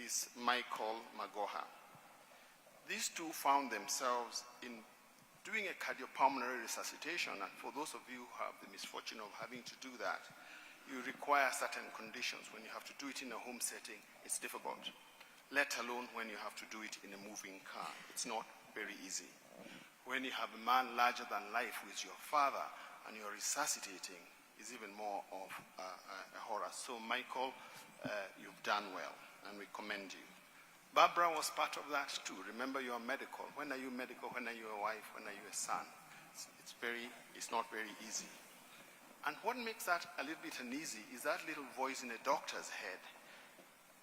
is Michael Magoha. These two found themselves in doing a cardiopulmonary resuscitation, and for those of you who have the misfortune of having to do that, you require certain conditions. When you have to do it in a home setting, it's difficult, let alone when you have to do it in a moving car. It's not very easy. When you have a man larger than life who is your father and you're resuscitating, is even more of a horror. So Michael, you've done well, and we commend you. Barbara was part of that too. Remember, you are medical. When are you medical? When are you a wife? When are you a son? It's not very easy. And what makes that a little bit uneasy is that little voice in a doctor's head.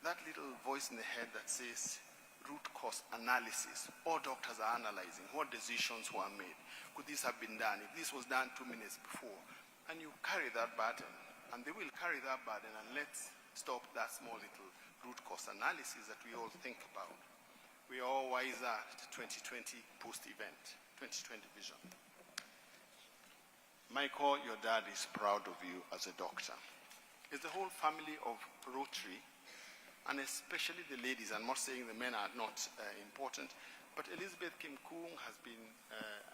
That little voice in the head that says root cause analysis. All doctors are analyzing what decisions were made. Could this have been done? If this was done 2 minutes before. And you carry that burden, and they will carry that burden, and let's stop that small little root cause analysis that we all think about. We are all wiser at 2020 post-event, 2020 vision. Michael, your dad is proud of you as a doctor. It's the whole family of Rotary, and especially the ladies. I'm not saying the men are not important, but Elizabeth Kimkung has been,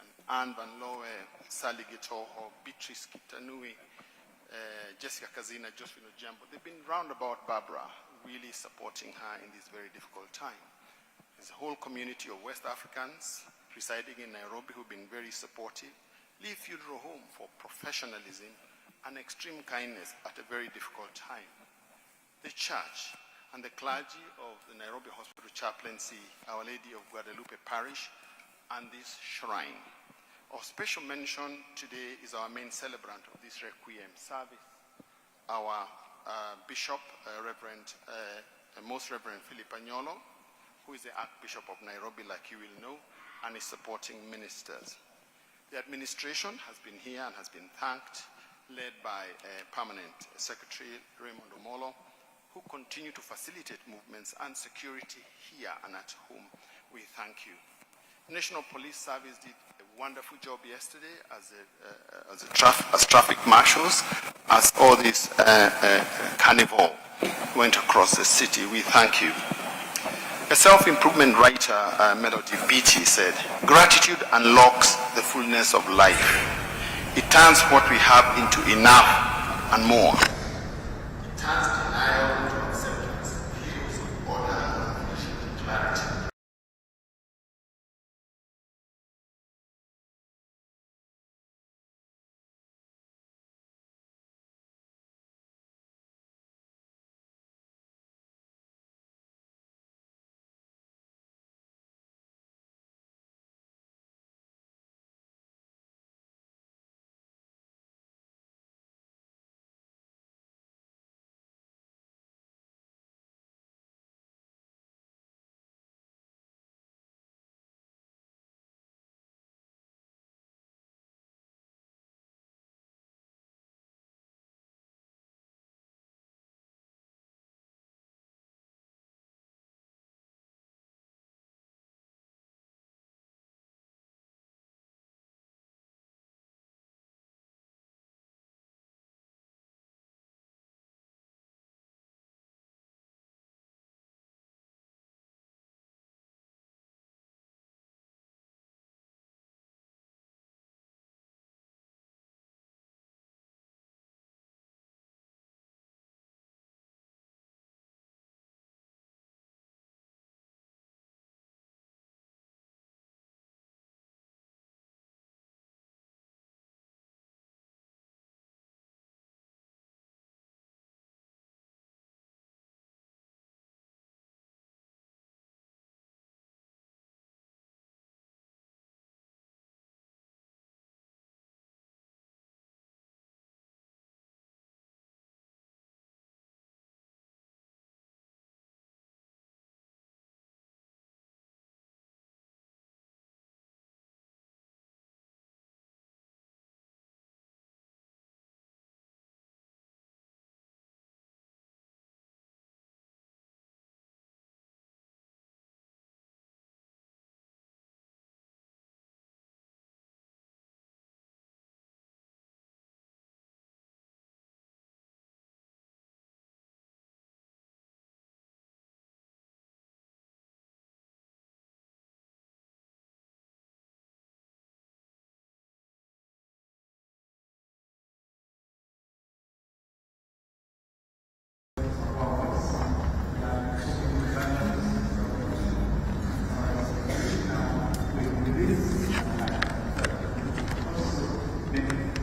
and Anne Van Lowe, Sally Gitoho, Beatrice Kitanui, Jessica Kazina, Josephine Ojambo. They've been round about Barbara, really supporting her in this very difficult time. There's a whole community of West Africans residing in Nairobi who've been very supportive. Leave Funeral Home for professionalism and extreme kindness at a very difficult time. The church and the clergy of the Nairobi Hospital Chaplaincy, Our Lady of Guadalupe Parish, and this shrine. Of special mention today is our main celebrant of this Requiem service, our Bishop, Most Reverend Philip Anyolo, who is the Archbishop of Nairobi, like you will know, and is supporting ministers. The administration has been here and has been thanked, led by Permanent Secretary Raymond Omolo, who continue to facilitate movements and security here and at home. We thank you. National Police Service did a wonderful job yesterday as traffic marshals, as all this carnival went across the city. We thank you. A self-improvement writer, Melody Beatty, said, "Gratitude unlocks the fullness of life. It turns what we have into enough and more. It turns denial into acceptance, heals order and clarity."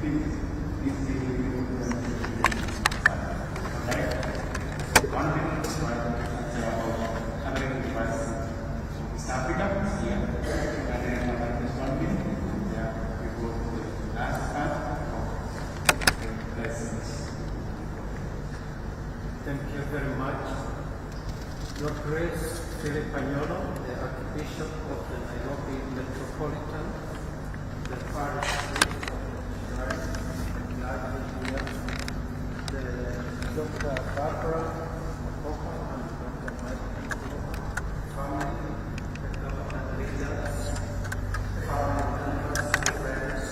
think this thing will be confidence, but it's about having it was East Africa here, and then about this confidence, we go to the last part of the lessons. Thank you very much. Your Grace Philip Panyolo, the Archbishop of the Nairobi Metropolitan, the parish priest of the here, the Dr. Barbara Prof and Dr. Michael, family, the government leaders, family members, friends,